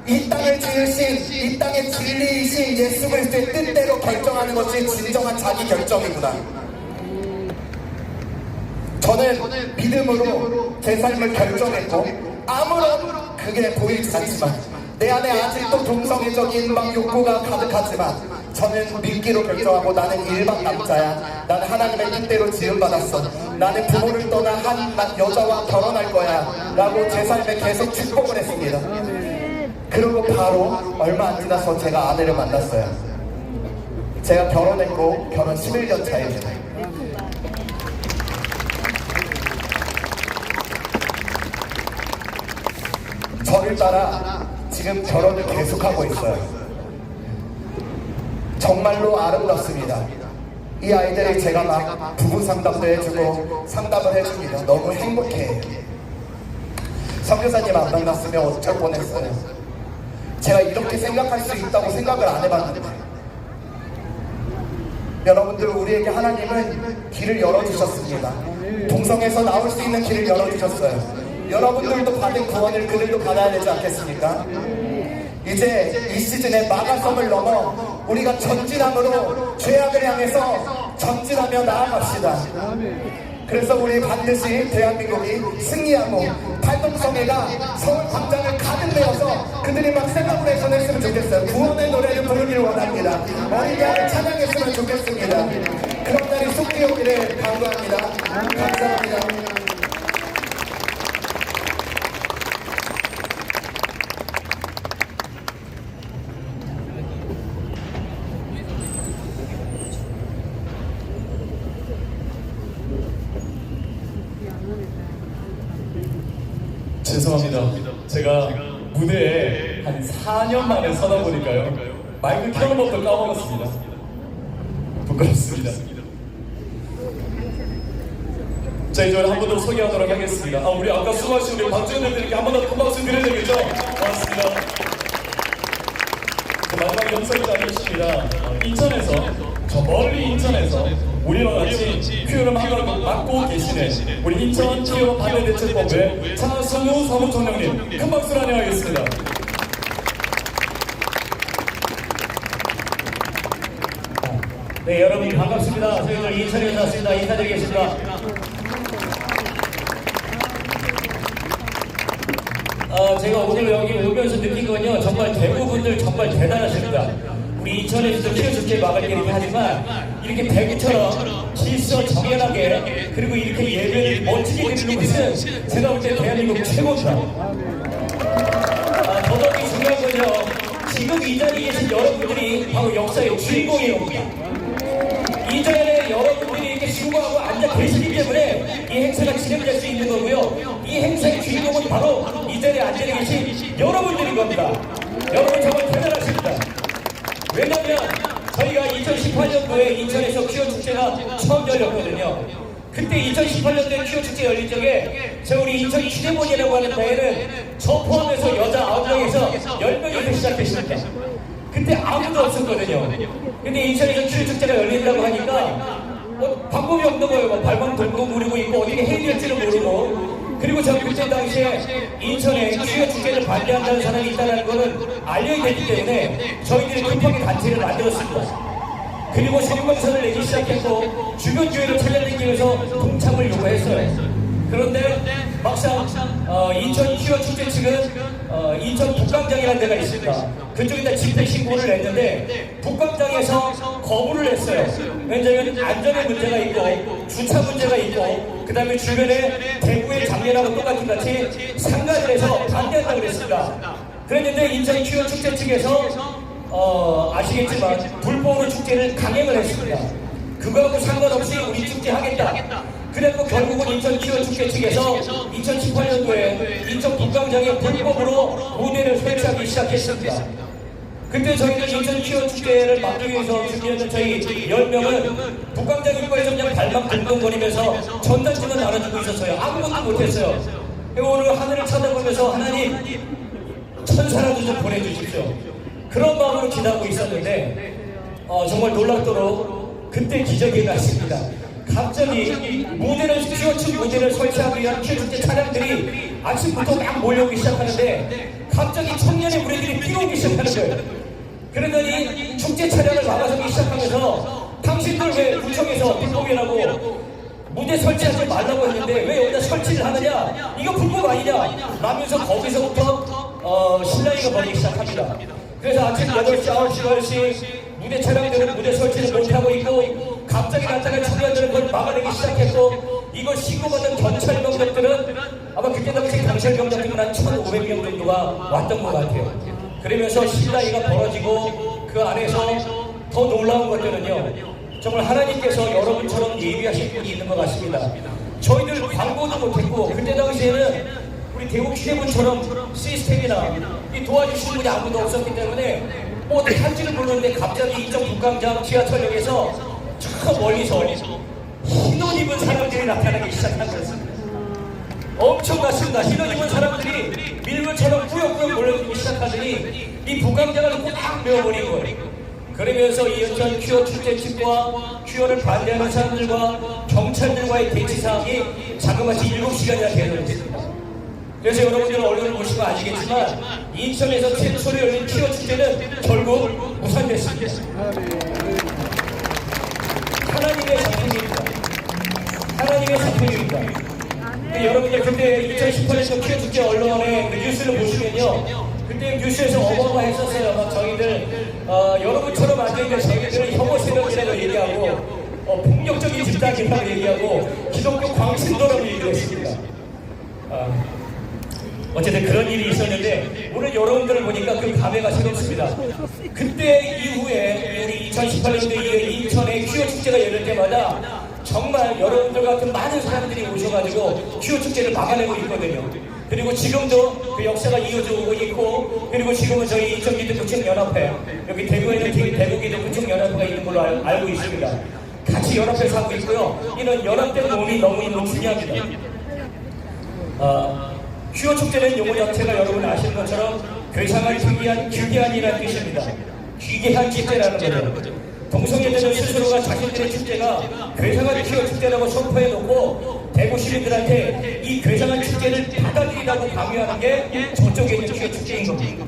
이 땅을 지으신, 이 땅의 진리이신 예수 그리스도의 뜻대로 결정하는 것이 진정한 자기 결정이구나. 저는 믿음으로 제 삶을 결정했고 아무런 그게 보이지 않지만 내 안에 아직도 동성애적인 막 욕구가 가득하지만 저는 믿기로 결정하고 나는 일반 남자야. 나는 하나님의 뜻대로 지음받았어. 나는 부모를 떠나 한 여자와 결혼할 거야 라고 제 삶에 계속 축복을 했습니다. 그리고 바로 얼마 안 지나서 제가 아내를 만났어요. 제가 결혼했고 결혼 11년 차입니다. 저를 따라 지금 결혼을 계속하고 있어요. 정말로 아름답습니다. 이 아이들이 제가 막 부부 상담도 해주고 상담을 해줍니다. 너무 행복해요. 선교사님 안 만났으면 어쩔 뻔했어요. 제가 이렇게 생각할 수 있다고 생각을 안 해봤는데 여러분들, 우리에게 하나님은 길을 열어주셨습니다. 동성에서 나올 수 있는 길을 열어주셨어요. 여러분들도 받은 구원을 그들도 받아야 되지 않겠습니까? 이제 이 시즌에 마가섬을 넘어 우리가 전진함으로 죄악을 향해서 전진하며 나아갑시다. 그래서 우리 반드시 대한민국이 승리하고 팔동성애가 서울 광장을 가득 메워서 그들이 막 셀러브레이션 했으면 좋겠어요. 구원의 노래를 부르기를 원합니다. 어린 양을 찬양했으면 좋겠습니다. 그런 날이 속히 오기를 간구합니다. 감사합니다. 죄송합니다. 제가 무대에 한 4년 만에 서다 보니까요. 마이크 켜는 법도 까먹었습니다. 부끄럽습니다. 자, 이제 한 번 더 소개하도록 하겠습니다. 우리 아까 수고하신 우리 박주현님들께 한 번 더 큰 박수 드려야 되겠죠? 고맙습니다. 마지막 영상이 아니십니다. 인천에서, 저 멀리 인천에서 우리와 같이 큐를 맡고 계시는 우리 인천 기업 반대대책본부의 차승우 사무총장님, 큰 박수로 환영하겠습니다. 네, 여러분 반갑습니다. 저희들 인천에서 왔습니다. 인사드리겠습니다. 제가 오늘 여기 오면서 느낀 건요, 정말 대구분들 정말 대단하십니다. 우리 인천에서도 키워줄게 막을 때 이렇게 하지만 이렇게 대구처럼 질서 정연하게 그리고 이렇게 예배를 멋지게 드리는 것은 제가 볼 때 대한민국 최고입니다. 더더욱이 중요한 건요, 지금 이 자리에 계신 여러분들이 바로 역사의 주인공이옵니다. 이전에 여러분들이 이렇게 수고하고 앉아 계시기 때문에 이 행사가 진행될 수 있는 거고요. 이 행사의 주인공은 바로 이 자리에 앉아 계신 여러분들인 겁니다. 여러분 정말 대단하십니다. 왜냐면 저희가 2018년도에 인천에서 퀴어 축제가 처음 열렸거든요. 그때 2018년도에 퀴어 축제 열린 적에 우리 인천 기대본이라고 하는 데에는 저 포함해서 여자 9명에서 10명이 시작했습니다. 그때 아무도 없었거든요. 근데 인천에서 퀴어 축제가 열린다고 하니까 방법이 없는 거예요. 발만 돌고 무리고 있고 어떻게 해야 될지를 모르고 그리고 저 그때 당시에 인천에 퀴어 축제를 반대한다는 사람이 있다는 거는 알려야 되기 때문에 저희들이 급하게 단체를 만들었습니다. 그리고 성명서를 내기 시작했고 주변 교회를 찾아다니면서 동참을 요구했어요. 그런데 막상 인천 퀴어 축제 측은 인천 북광장이라는 데가 있습니다. 그쪽에다 집회 신고를 냈는데 북광장에서 거부를 했어요. 왜냐하면 안전에 문제가 있고 주차 문제가 있고 그 다음에 주변에 대구의 작년하고 똑같은 같이 상가를 해서 반대한다고 그랬습니다. 그랬는데 인천 퀴어 축제 측에서 아시겠지만 불법으로 축제를 강행을 했습니다. 그거하고 상관없이 우리 축제 하겠다. 그래서 결국은 인천 퀴어 축제 측에서 2018년도에 인천 북광장에 불법으로 무대를 설치하기 시작했습니다. 그때 저희는 인천 퀴어 축제를 막기 위해서 준비했던 저희 10명은 북광장 입구에서 그냥 발만 굴렁거리면서 전단지만 나눠주고 있었어요. 아무것도 못했어요. 오늘 하늘을 쳐다보면서 하나님 천사라도 좀 보내주십시오. 그런 마음으로 기다리고 있었는데 정말 놀랍도록 그때 기적이 났습니다. 갑자기 퀴어 측 무대를 설치하기 위한 퀴어 축제 차량들이 아침부터 막 몰려오기 시작하는데 갑자기 청년의 무리들이 뛰어오기 시작하는 거예요. 그러더니 축제 차량을 막아서기 시작하면서 당신들 왜 구청에서 불법이라고 무대 설치하지 말라고 했는데 왜 여기다 설치를 하느냐, 이거 불법 아니냐 라면서 거기서부터 실랑이가 벌이기 시작합니다. 그래서 아침 8시, 9시, 10시 무대 차량들은 무대 설치를 못하고 있고 갑자기 나타난 청년들은 그걸 막아내기 시작했고 이걸 신고받은 경찰 병력들은 아마 그때 당시 경찰 병력들은 한 1,500명 정도가 왔던 것 같아요. 그러면서 실랑이가 벌어지고 그 안에서 더 놀라운 것들은요, 정말 하나님께서 여러분처럼 예비하신 분이 있는 것 같습니다. 저희들 광고도 못했고 그때 당시에는 우리 대구 기대문처럼 시스템이나 이 도와주시는 분이 아무도 없었기 때문에 뭐 어떻게 할지를 모르는데 갑자기 이쪽 북광장 지하철역에서 저 멀리서 흰 옷 입은 사람들이 나타나기 시작한 것입니다. 엄청났습니다. 흰 옷 입은 사람들이 밀물처럼 꾸역꾸역 몰려들기 시작하더니 이 북광장을 꽉 메워버린 거예요. 그러면서 이은천 퀴어 축제 측과 퀴어를 반대하는 사람들과 경찰들과의 대치사항이 자그마치 7시간이나 계속됐습니다. 그래서 여러분들은 언론을 보시면 아시겠지만 인천에서 최초로 열린 퀴어 축제는 결국 무산됐습니다. 하나님의 작품입니다. 하나님의 작품입니다. 여러분들 그때 2018년도 퀴어 축제 언론의 그 뉴스를 보시면요, 그때 뉴스에서 어마어마했었어요. 막 저희들 여러분처럼 앉아있는 저희들은 혐오 세력이라고 얘기하고 폭력적인 집단이라고 얘기하고 기독교 광신도라고 얘기했습니다. 어쨌든 그런 일이 있었는데 오늘 여러분들을 보니까 그 감회가 새롭습니다. 그때 이후에 우리 2018년도에 인천에 퀴어 축제가 열릴 때마다 정말 여러분들 같은 많은 사람들이 오셔가지고 퀴어 축제를 막아내고 있거든요. 그리고 지금도 그 역사가 이어져 오고 있고, 그리고 지금은 저희 인천기독교축연합회, 여기 대구에는 대구기독교축연합회가 있는 걸로 알고 있습니다. 같이 연합해서 하고 있고요. 이런 연합된 몸이 너무 중요합니다. 퀴어 축제는 용어 자체가 여러분 아시는 것처럼 괴상한 귀계한이라는 뜻입니다. 귀계한 축제라는 거죠. 동성애자들 스스로가 자신들의 축제가 괴상한 퀴어 축제라고 선포해놓고 대구 시민들한테 이 괴상한 축제를 받아들이라고 강요하는 게 저쪽에 있는 퀴어 축제인 겁니다.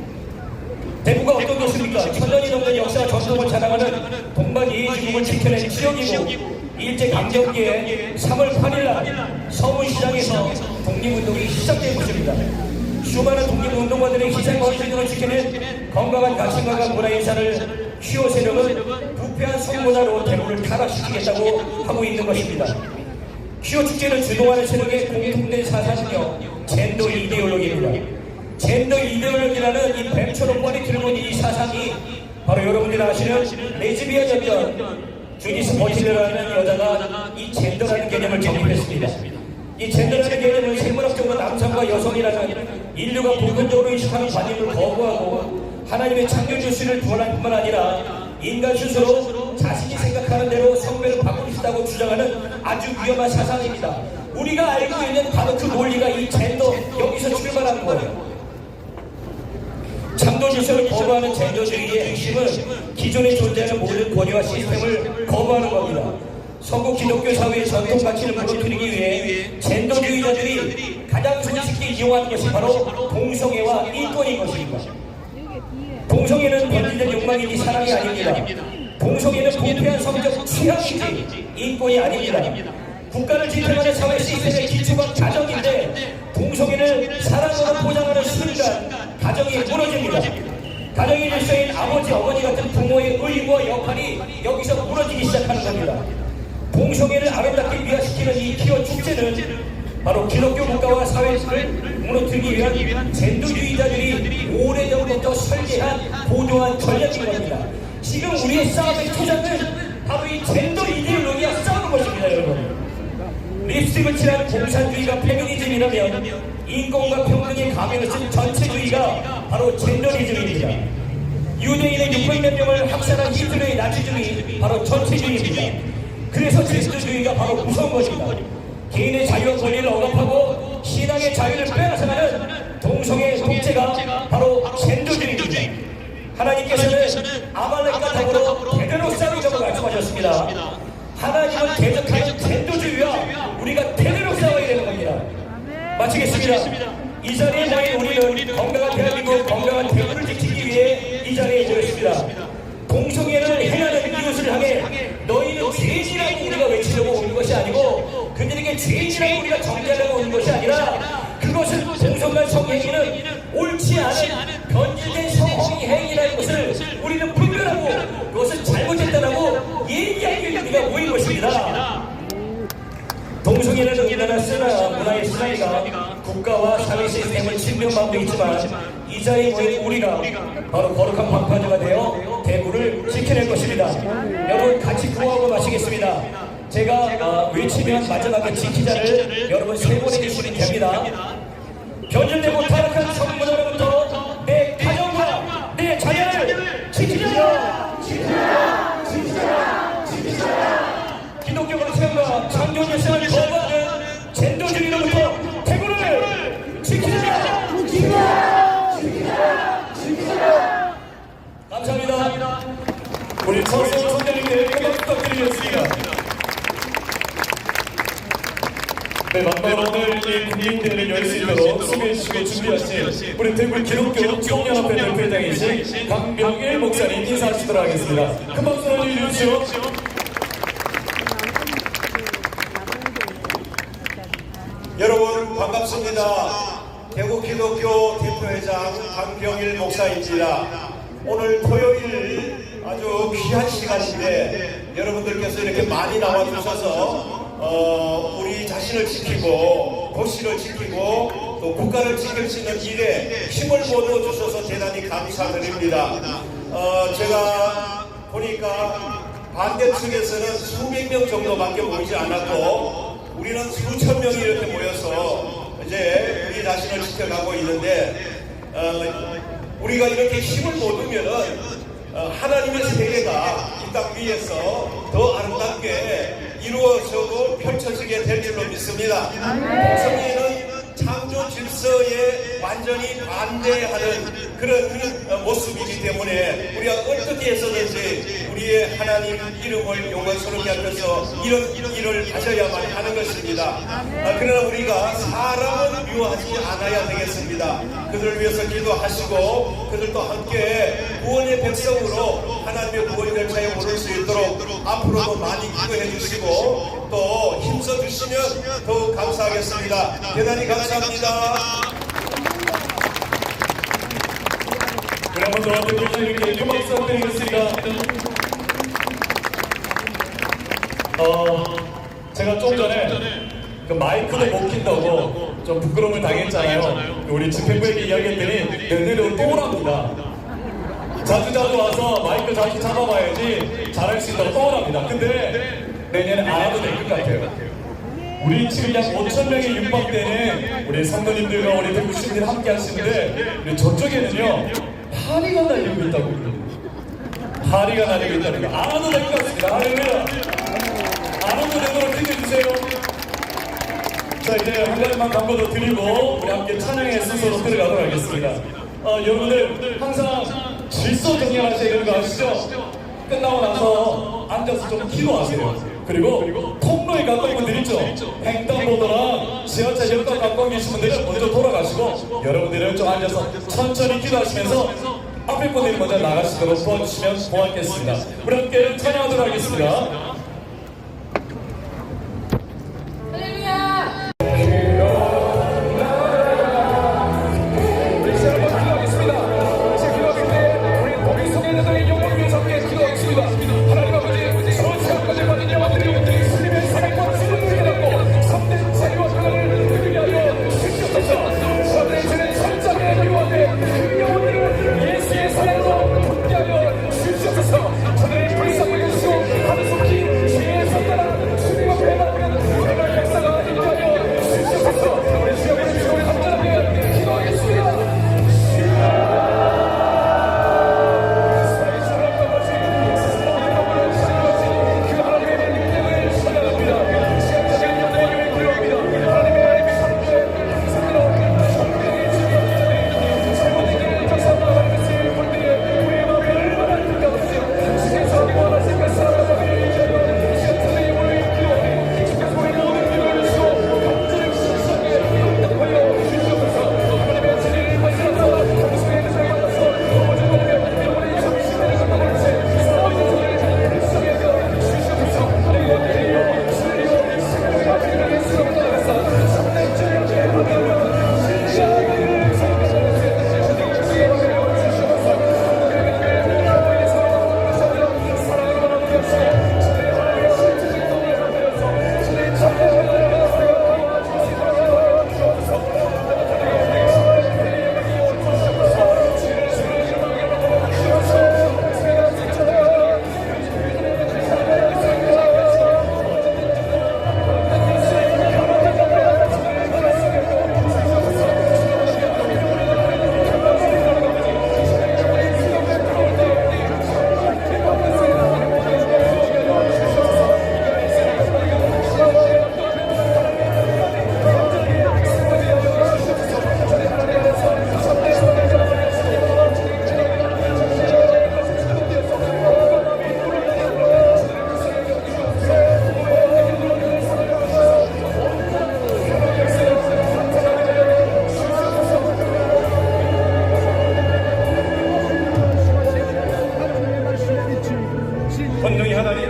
대구가 어떤 곳입니까? 천년이 넘는 역사와 전통을 자랑하는 동반 이해주국을 지켜낸 지역이고, 일제강점기에 3월 8일날 서문시장에서 독립운동이 시작된 곳입니다. 수많은 독립운동가들의 희생과 헌신을 지켜낸 건강한 가치관과 문화인사를 퀴어 세력은 부패한 성문화로 대구를 타락시키겠다고 하고 있는 것입니다. 퀴어 축제를 주도하는 세력의 공통된 사상은요, 젠더 이데올로기입니다. 젠더 이데올로기라는 이 뱀처럼 뻔히 들어온 이 사상이 바로 여러분들이 아시는 레즈비언이었던 주디스 버틸러라는 여자가 이 젠더라는 개념을 정립했습니다. 이 젠더라는 개념은 생물학적으로 남성과 여성이라는 인류가 보편적으로 인식하는 관념을 거부하고 하나님의 창조 질서를 부활할 뿐만 아니라 인간 스스로 자신이 생각하는 대로 성별을 바꿀 수 있다고 주장하는 아주 위험한 사상입니다. 우리가 알고 있는 바로 그 논리가 이 젠더, 여기서 출발한 거예요. 창조 질서를 거부하는 젠더주의의 핵심은 기존에 존재하는 모든 권위와 시스템을 거부하는 겁니다. 서구 기독교 사회의 전통 가치를 무너뜨리기 위해 젠더주의자들이 가장 손쉽게 이용하는 것이 바로 동성애와 인권인 것입니다. 동성애는 번지된 욕망이지 사랑이 아닙니다. 동성애는 부패한 성적 취향이지 인권이 아닙니다. 국가를 지탱하는 사회 시스템의 기초가 가정인데 동성애를 사랑으로 포장하는 순간 가정이 무너집니다. 가정의 질서인 아버지, 어머니 같은 부모의 의무와 역할이 여기서 무너지기 시작하는 겁니다. 동성애를 아름답게 미화시키는 이 기원 축제는 바로 기독교 국가와 사회를 무너뜨리기 위한 젠더주의자들이 오래전부터 설계한 고도한 전략인 겁니다. 지금 우리의 싸움의 투자는 바로 이 젠더 이데올로기와 싸우는 것입니다, 여러분. 립스틱을 칠한 공산주의가 페미니즘이라면 인권과 평등의 가면을 쓴 전체주의가 바로 젠더리즘입니다. 유대인의 600만 명을 학살한 히틀러의 나치주의 바로 전체주의입니다. 그래서 젠더주의가 바로 무서운 것입니다. 개인의 자유와 권리를 억압하고 신앙의 자유를 빼앗아가는 동성애 독재가 바로 젠더주의입니다. 하나님께서는 아말렉과 더불어 대대로 싸우자고 말씀하셨습니다. 하나님을 대적하는 젠더주의와 우리가 대대로 싸워야 되는 겁니다. 마치겠습니다. 이 자리에 모인 우리는 건강한 대한민국, 건강한 대구를 지키기 위해 이 자리에 모였습니다. 동성애를 행하는 이웃을 향해 너희는 죄인이라고 우리가 외치려고 오는 것이 아니고 그들에게 죄인이라고 우리가 정죄하려고 오는 것이 아니라 그것은 동성간 성행위는 옳지 않은 변질된 성행위라는 것을 우리는 분별하고 그것은 잘못했다라고 얘기하기 위해 우리가 모인 것입니다. 동성애는 우리나라 문화의 순환이가 국가와 사회 시스템을 침범하고 있지만 이 자리에 모인 우리가 바로 거룩한 방파제가 되어 대구를 지켜낼 것입니다. 여러분 같이 구호하고 마시겠습니다. 제가 외치면 마지막에 지키자를 여러분 세 번 해주시면 됩니다. 변질되고 타락한 성문화로부터 내 가정과 내 자녀를 지키자! 지키자! 지키자! 지키자! 기독교 가치관과 창조 질서를 거부하는 젠더주의로부터 대구를 지키자! 지키자! 지키자! 지키자! 감사합니다. 우리 서세호 총장님께 음악 부탁드리겠습니다. 네, 마지막으로 오늘 이 국민대회를 열 수 있도록 소개해 주시고 준비하신 우리 대구 기독교 총연합회 대표장이신 강병일 목사님 인사하시도록 하겠습니다. 큰 박수로 해주십시오. 여러분 반갑습니다. 대구 기독교 대표회장 강병일 목사입니다. 오늘 토요일 아주 귀한 시간인데 여러분들께서 이렇게 많이 나와주셔서 우리 자신을 지키고 도시를 지키고 또 국가를 지킬 수 있는 일에 힘을 모여 주셔서 대단히 감사드립니다. 제가 보니까 반대측에서는 수백 명 정도밖에 모이지 않았고 우리는 수천 명이 이렇게 모여서 이제 우리 자신을 지켜가고 있는데 우리가 이렇게 힘을 모으면은 하나님의 세계가 이 땅 위에서 더 아름답게 이루어지고 펼쳐지게 될 줄로 믿습니다. 성경에는 창조 질서에 완전히 반대하는 그런 모습이기 때문에 우리가 어떻게 해서든지 우리의 하나님 이름을 영광스럽게 하면서 이런 일을 하셔야만 하는 것입니다. 그러나 우리가 사람을 미워하지 않아야 되겠습니다. 그들을 위해서 기도하시고 그들도 함께 구원의 백성으로 하나님의 구원 열차에 오를 수 있도록 앞으로도 많이 기도해 주시고 또 힘써 주시면 더욱 감사하겠습니다. 대단히 감사합니다. 우리 한번 더 대표님께 큰 박수 부탁드리겠습니다. 제가 좀 전에 그 마이크도 못 킨다고 좀 부끄러움을 당했잖아요. 우리 집행부에게 이야기했더니 내년에는 또 오랍니다. 자주 와서 마이크 자주 잡아봐야지 잘할 수 있다고 또 오랍니다. 근데 내년에 안 와도 될 것 같아요. 우리 지금 약 5,000명이 육박되는 우리 성도님들과 우리 대구 시민들 함께 하시는데 우리 저쪽에는요 파리가 날리고 있다고 파리가 날리고 있다는 거 안 와도 될 것 같습니다. 할렐루야. 안 와도 되도록 힘내주세요. 자 이제 한 가지만 광고도 드리고 우리 함께 찬양의 순서로 들어가도록 하겠습니다. 여러분들 항상 질서 정리하셔야 되는 거 아시죠? 끝나고 나서 앉아서 좀 기도하세요. 그리고 통로에 가까운 분들 있죠. 횡단보도나 지하철역과 가까운 계신 분들은 먼저 돌아가시고 여러분들은 좀 앉아서 천천히 기도하시면서 앞에 분들이 먼저 나가시도록 도와주시면 고맙겠습니다. 우리 함께 찬양하도록 하겠습니다. 권능의 하나님,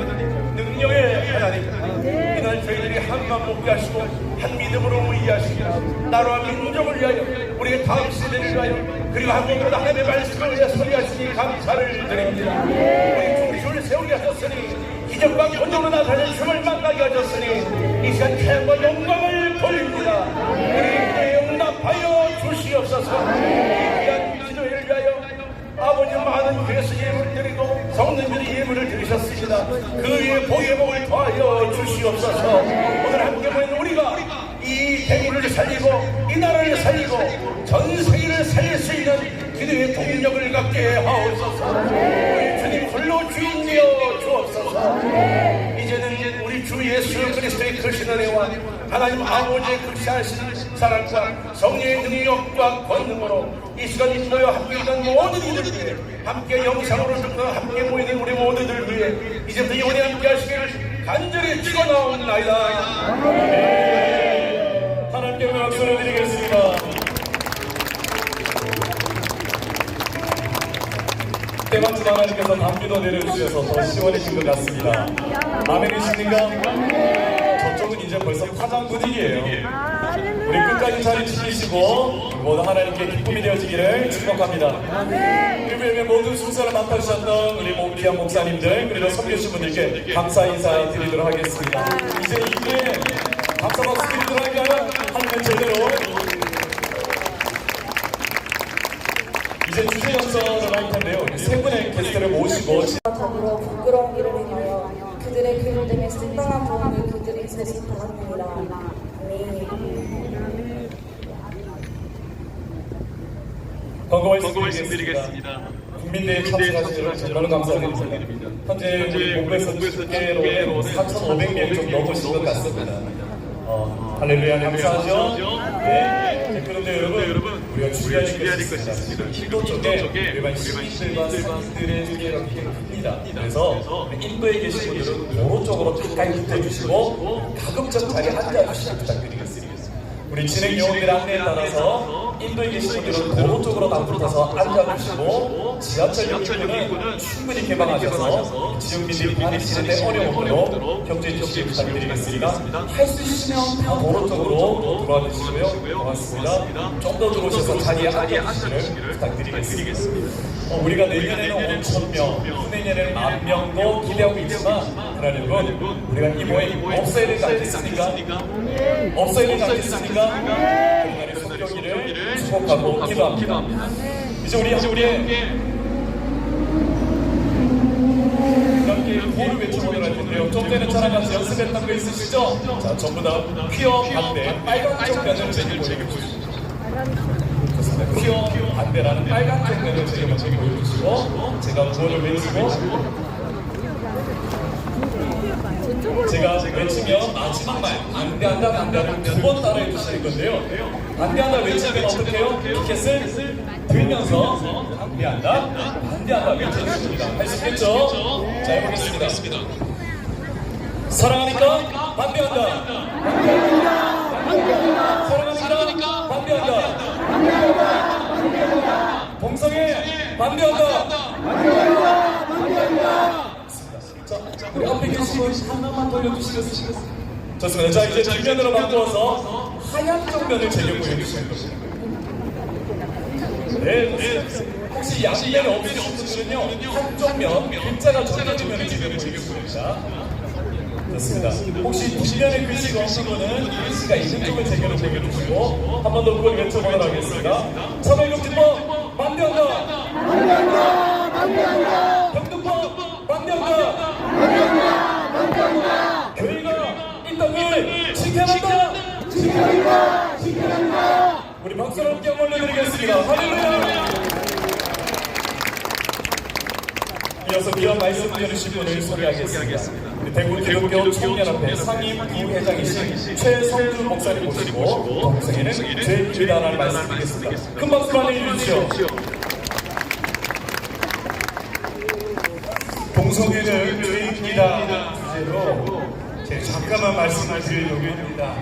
능력의 하나님, 이날 저희들이 한만 먹게 하시고 한 믿음으로 이해하시고 나라와 민족을 위하여 우리의 다음 세대를 위하여 그리고 한국보다 하나님의 말씀을 위해 소리하시니 감사를 드립니다. 우리 중심을 세우게 하셨으니 기적과 권능으로 나타낸 주를 만나게 하셨으니 이 시간 찬양과 영광을 돌립니다. 우리 응답하여 주시옵소서. 귀한 기도회를 위하여 아버지 많은 괴수 예물을 드리고 성도님들이 예물을 드리셨습니다. 그 위에 복의 복을 더하여 주시옵소서. 오늘 함께 모인 우리가 이 대구를 살리고 이 나라를 살리고 전 세계를 살릴 수 있는 기도의 동력을 갖게 하옵소서. 우리 주님 홀로 주인 되어 주옵소서. 이제는 우리 주 예수 그리스도의 크신 은혜와 하나님 아버지의 극시하신 사랑과 성령의 능력과 권능으로 이 시간 모여 함께 있는 모든 이들 위해 함께 영상으로 듣고 함께 모이는 우리 모두들 위해 이제부터 영원히 함께 하시기를 간절히 축원하옵나이다. 하나님께 박수를 드리겠습니다. 때마침 하나님께서 담비도 내려주셔서 더 시원해진 것 같습니다. 아멘이십니까? 저쪽은 이제 벌써 파장 분위기예요. 우리 끝까지 자리 지키시고 모두 하나님께 기쁨이 되어지기를 축복합니다. 그리고 모든 순서를 맡아주셨던 우리 귀한 목사님들 그리고 섬겨주신 분들께 감사 인사 드리도록 하겠습니다. 이제 이후에 감사 박수 드리도록 하면 하나님 제대로 이제 주제 연설을 할 텐데요. 세 분의 게스트를 모시고 더불어 부끄러운 일을 행하여 그들의 그릇됨에适当한 도움을 그들이 세시 받았느니라. 아멘. 광고 말씀드리겠습니다. 국민대회 참석하신 여러분 정말 감사드립니다. 현재 우리 본부에서 집계로 4,500명 좀 넘으신 것 같습니다. 할렐루야 감사하죠? 네. 그런데 여러분 우리가 주의할 것이 있습니다. 지금 인도 쪽에 일반 시민들과 상인들의 피해가 굉장히 큽니다. 그래서 인도에 계신 분들은 도로 쪽으로 가까이 붙어주시고 가급적 자리에 앉아주시길 부탁드리겠습니다. 우리 진행 요원들의 안내에 따라서 인도에 계신 분들은 도로 쪽으로 다 붙어서 앉아주시고 지하철 역입구는 충분히 개방하셔서 지역민들이 다니시는데 어려움 없도록 협조해 주시길 부탁드리겠습니다. 할 수 있으면 다 도로 쪽으로 들어와 주시고요. 고맙습니다. 좀 더 들어오셔서 자리에 앉아주시기를 부탁드리겠습니다. 우리가 내년에는 5,000명, 후내년에는 10,000명도 기대하고 있지만 하나님은 우리가 이 모임 없어야 되지 않겠습니까? 없어야 되지 않겠습니까? 우리나라의 성교기를 축복하고 기도합니다. 이제 우리 함께 구호를 외쳐보도록 할 텐데요. 좀 전에 저랑 같이 연습했던 거 있으시죠? 자, 전부 다 퀴어 반대 빨간 쪽면을 제게 보여주시죠. 좋습니다. 퀴어 반대라는 빨간 쪽면을 제게 먼저 보여주시고 제가 구호를 외치고 제가 외치면 마지막 말 반대한다 반대하는 두 번 따라해 주시는 건데요. 반대한다 외치면 어떻게 해요? 피켓을 들면서 반대한다 반대한다 외쳐주십니다. 할 수 있겠죠? 자, 해보겠습니다. 사랑하니까 반대한다. 사랑하니까 반대한다. 동성애 반대한다. 자, 우리 앞에 계신 분 하나만 돌려주시겠습니까? 좋습니다. 자, 이제 뒷면으로 바꾸어서 하얀 쪽면을 제게 보여주시는 겁니다. 네, 혹시 양면이 없으신 분들은요, 한쪽 면, 글자가 적혀진 면을 제게 보여주십니다. 좋습니다. 혹시 뒷면에 글씨가 없는 분은 글씨가 있는 쪽을 제게로 보여주시고 한 번 더 그걸 외쳐보도록 하겠습니다. 차별금지법 반대한다. 반대한다. 반대한다. 병등법 반대한다. 반대한다. 반대한다. 교회가 이 땅을 지켜낸다. 지켜낸다. 지켜낸다. 우리 박수로 함께 올려드리겠습니다. 할렐루야. 이어서 귀한 말씀 들으신 분을 소개하겠습니다. 대구 기독교 총연합회 상임 부회장이신 최성주 목사님 모시고 동성애는 죄입니다라는 말씀 드리겠습니다. 큰 박수로 환영해 주십시오. 동성애는 죄입니다 주제로 제가 잠깐만 말씀을 드리려고 합니다.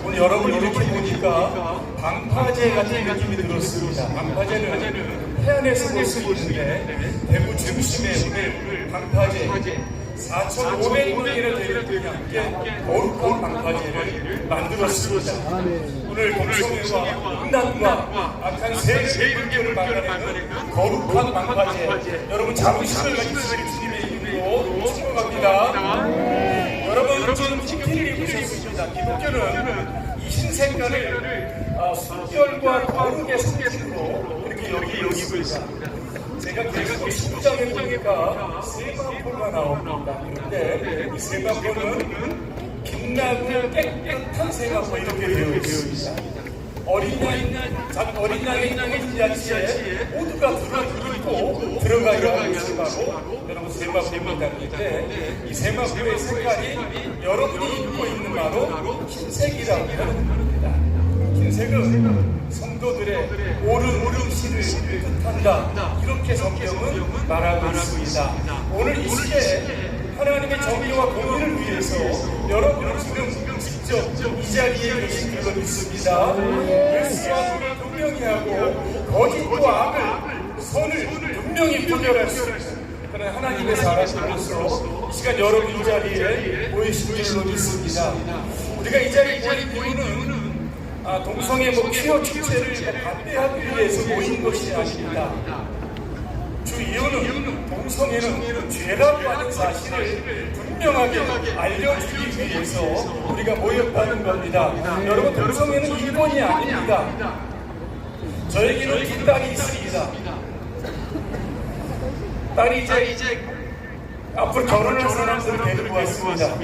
오늘 여러분 이렇게 보니까 방파제 같은 느낌이 들었습니다. 방파제는 해안에서 볼 수 있는데 대구 중심에 오늘 방파제 4,500명이나 되는 분이 함께 거룩한 방파제를 만들었습니다. 오늘 동성애와 음란과 악한 세 물결을 막아내는 거룩한 방파제, 여러분 자부심을 가지시길 주님의 이름으로 축복합니다. 여러분 지금 TV를 보셨습니다. 기독교는 이 흰색깔을 순결과 거룩의 상징으로 이렇게 여기고 있습니다. 제가 계속 19장에 보니까 세마포가 나옵니다. 그런데 이 세마포는 빛나고 깨끗한 세마포 이렇게 되어 있습니다. 어린 양의 양치에 모두가 들어있고 들어가야 하는 세마포, 여러분 세마포입니다. 그런데 이 세마포의 색깔이 여러분이 입고 있는 바로 흰색이라고 하는 겁니다. 흰색은 성도들의 옳은 실을 뜻한다, 이렇게 성경은 말하고 있습니다. 오늘 이 시대에 하나님의 정의와 공의를 위해서 여러분은 지금 직접 이 자리에 계신 줄로 믿습니다. 예수와 불을 분명히 하고 거짓과 악을 선을 분명히 분별할 수 있는 그런 하나님의 사람으로서 이 시간 여러분 이 자리에 모이신 줄로 믿습니다. 우리가 이 자리에 모인 이유는 동성애 퀴어 축제를 반대하기 위해서 모인 것이 아닙니다. 주 이유는 동성애는 죄라고 하는 사실을 분명하게 알려주기 위해서 우리가 모였다는 겁니다. 여러분, 동성애는 일본이 아닙니다. 저에게는 두 딸이 있습니다. 딸이 이제 앞으로 결혼할 사람들을 데리고 왔습니다.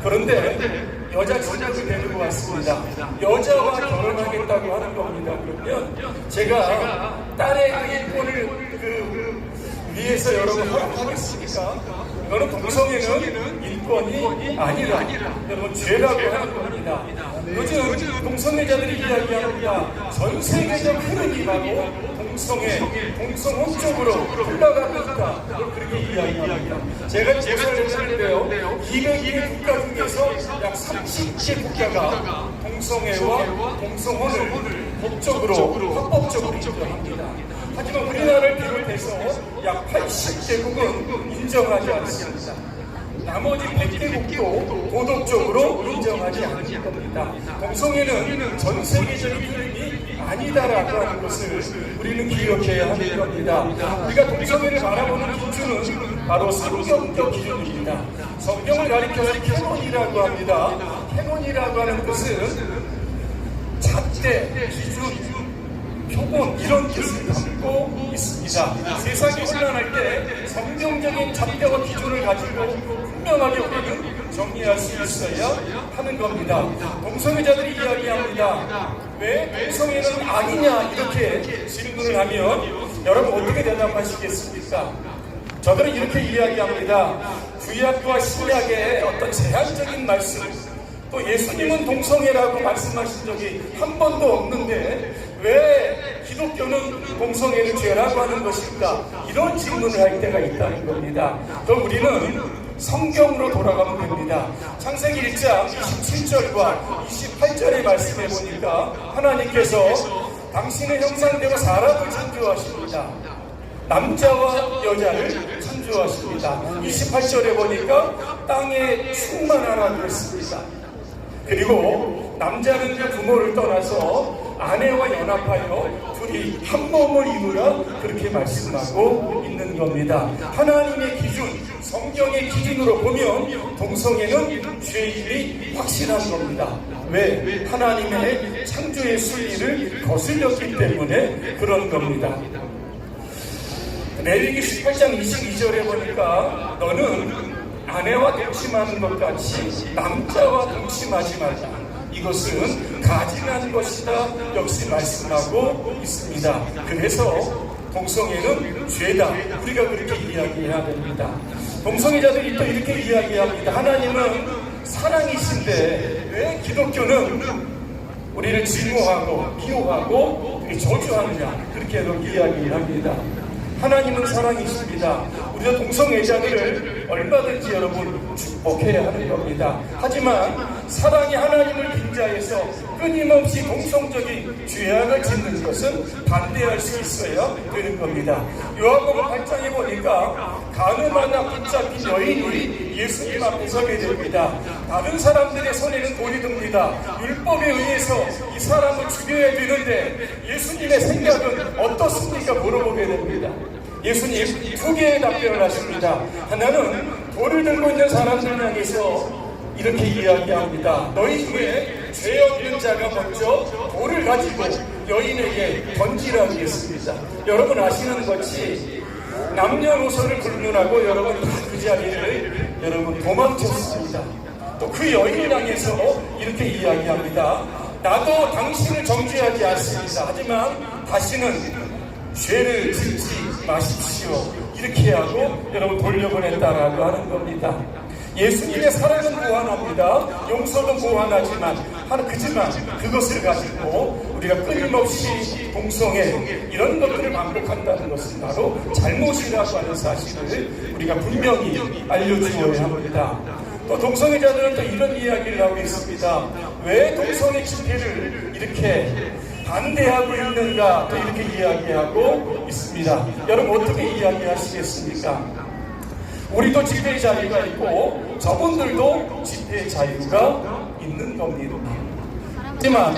그런데 여자 친구를 데리고 왔습니다. 여자와 결혼하겠다고 하는 겁니다. 그러면 제가 딸의 인권을 위해서 여러분 허락하겠습니까? 이거는 동성애는 인권이 아니라 여러분 죄라고 하는 겁니다. 요즘 동성애자들이 이야기합니다. 전 세계적 흐름이 바로 동성애, 동성혼 쪽으로 흘러가고 있다. 그렇게 이야기합니다. 제가 조사를 했는데요. 200개 국가 중에서 약 30개 국가가 동성애와 동성혼을 법적으로, 합법적으로 인정합니다. 하지만 우리나라를 비롯해서 약 80개국은 인정하지 않습니다. 나머지 100개국도 도덕적으로 인정하지 않을 겁니다. 동성애는 전 세계적인 흐름이 아니다라고 하는 것을 우리는 기억해야 하는 겁니다. 우리가 동성애를 바라보는 기준은 바로 성경적 기준입니다. 성경을 가리켜서 캐논이라고 합니다. 캐논이라고 하는 것은 잣대, 기준, 표본 이런 뜻을 담고 있습니다. 세상이 혼란할 때 성경적인 잣대와 기준을 가지고 분명하게 우리는 정리할 수 있어야 하는 겁니다. 동성애자들이 이야기합니다. 왜 동성애는 아니냐 이렇게 질문을 하면 여러분 어떻게 대답하시겠습니까? 저들은 이렇게 이야기합니다. 구약과 신약의 어떤 제한적인 말씀, 또 예수님은 동성애라고 말씀하신 적이 한 번도 없는데 왜 기독교는 동성애를 죄라고 하는 것일까? 이런 질문을 할 때가 있다는 겁니다. 그럼 우리는 성경으로 돌아가면 됩니다. 창세기 1장 27절과 28절의 말씀해 보니까 하나님께서 당신의 형상대로 사람을 창조하십니다. 남자와 여자를 창조하십니다. 28절에 보니까 땅에 충만하라고 했습니다. 그리고 남자는 그 부모를 떠나서 아내와 연합하여 둘이 한 몸을 이루라 그렇게 말씀하고 있는 겁니다. 하나님의 기준, 성경의 기준으로 보면 동성애는 죄인이 확실한 겁니다. 왜? 하나님의 창조의 순리를 거슬렸기 때문에 그런 겁니다. 레위기 18장 22절에 보니까 너는 아내와 동침하는 것 같이 남자와 동침하지 말라. 이것은 가증한 것이다. 역시 말씀하고 있습니다. 그래서 동성애는 죄다. 우리가 그렇게 이야기해야 됩니다. 동성애자들이 또 이렇게 이야기합니다. 하나님은 사랑이신데 왜 기독교는 우리를 증오하고 미워하고 저주하느냐 그렇게도 이야기합니다. 하나님은 사랑이십니다. 우리가 동성애자들을 얼마든지 여러분 축복해야 하는 겁니다. 하지만 사랑이 하나님을 빙자해서 끊임없이 동성적인 죄악을 짓는 것은 반대할 수 있어야 되는 겁니다. 요한복음 8장에 보니까 가늠하다 붙잡힌 여인이 예수님 앞에 서게 됩니다. 다른 사람들의 손에는 돌이 듭니다. 율법에 의해서 이 사람을 죽여야 되는데 예수님의 생각은 어떻습니까? 물어보게 됩니다. 예수님 두 개의 답변을 하십니다. 하나는 돌을 들고 있는 사람들 향해서 이렇게 이야기합니다. 너희 중에 죄 없는 자가 먼저 돌을 가지고 여인에게 던지라고 했습니다. 여러분 아시는 것이 남녀노소를 불문하고 여러분 다 그 자리를 여러분 도망쳤습니다. 또 그 여인을 향해서 이렇게 이야기합니다. 나도 당신을 정죄하지 않습니다. 하지만 다시는 죄를 짓지 마십시오. 이렇게 하고 여러분 돌려보냈다라고 하는 겁니다. 예수님의 사랑은 무한합니다. 용서는 무한하지만 그지만 그것을 가지고 우리가 끊임없이 동성애 이런 것들을 반복한다는 것은 바로 잘못이라고 하는 사실을 우리가 분명히 알려주어야 합니다. 또 동성애자들은 또 이런 이야기를 하고 있습니다. 왜 동성애 집회를 이렇게 반대하고 있는가 또 이렇게 이야기하고 있습니다. 여러분 어떻게 이야기하시겠습니까? 우리도 집회 자유가 있고 저분들도 집회 자유가 있는 겁니다. 하지만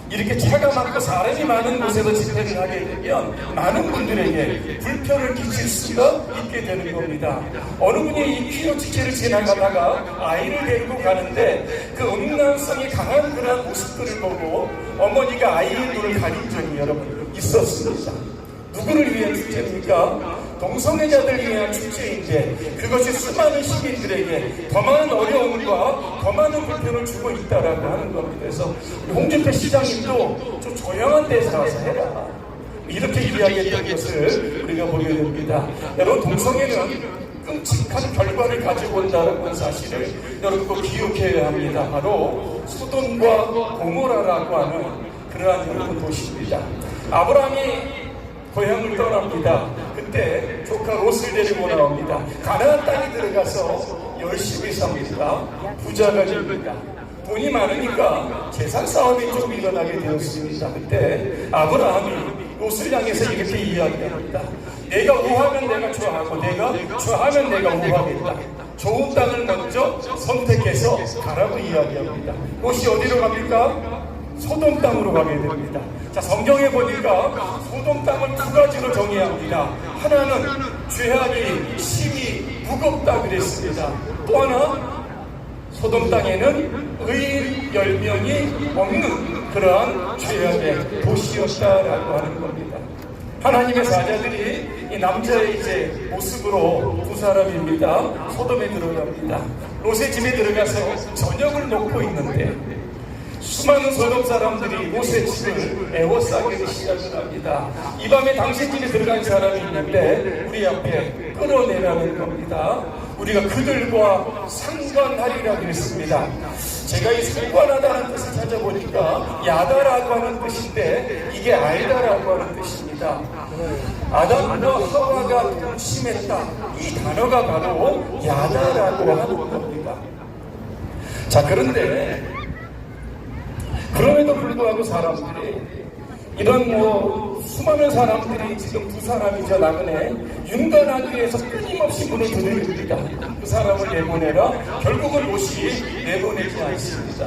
이렇게 차가 많고 사람이 많은 곳에서 집회를 하게 되면 많은 분들에게 불편을 끼칠 수가 있게 되는 겁니다. 어느 분이 이 퀴어 집회를 지나가다가 아이를 데리고 가는데 그 음란성이 강한 그런 모습들을 보고 어머니가 아이의 눈을 가린 적이 여러분 있었습니다. 누구를 위한 축제입니까? 동성애자들을 위한 축제인데 그것이 수많은 시민들에게 더 많은 어려움과 더 많은 불편을 주고 있다라고 하는 겁니다. 그래서 홍준표 시장님도 좀 조용한 데서 와서 해라 이렇게 이야기했던 것을 우리가 보게 됩니다. 여러분 동성애는 끔찍 독특한 결과를 가지고 온다는 사실을 여러분 꼭 기억해야 합니다. 바로 소돔과 고모라라고 하는 그러한 여러분 도시입니다. 아브라함이 고향을 떠납니다. 그때 조카 롯을 데리고 나옵니다. 가나안 땅에 들어가서 열심히 삽니다. 부자가 됩니다. 돈이 많으니까 재산 싸움이 좀 일어나게 되었습니다. 그때 아브라함이 롯을 향해서 이렇게 이야기합니다. 내가 우하면 내가 좋아하고 내가 좋아하면 내가 우하겠다. 좋은 땅을 먼저 선택해서 가라고 이야기합니다. 롯이 어디로 갑니까? 소돔 땅으로 가게 됩니다. 자, 성경에 보니까 소돔 땅을 두 가지로 정의합니다. 하나는 죄악이 심히 무겁다 그랬습니다. 또 하나 소돔 땅에는 의인 10명이 없는 그러한 죄악의 도시였다라고 하는 겁니다. 하나님의 사자들이 이 남자의 이제 모습으로 두 사람입니다. 소돔에 들어갑니다. 롯의 집에 들어가서 저녁을 먹고 있는데 수많은 소돔 사람들이 롯의 집을 에워싸기 시작을 합니다. 이 밤에 당신 집에 들어간 사람이 있는데 우리 앞에 끌어내라는 겁니다. 우리가 그들과 상관하리라 그랬습니다. 제가 이 상관하다는 뜻을 찾아보니까 야다라고 하는 뜻인데 이게 알다라고 하는 뜻입니다. 아담과 하와가 동침했다. 이 단어가 바로 야다라고 하는 겁니다. 자, 그럼에도 불구하고 사람들이 이런 수많은 사람들이 지금 두 사람이 저 나그네 윤건하기 위해서 끊임없이 문을 두드립니다. 그 사람을 내보내라. 결국은 롯이 내보내지 않습니다.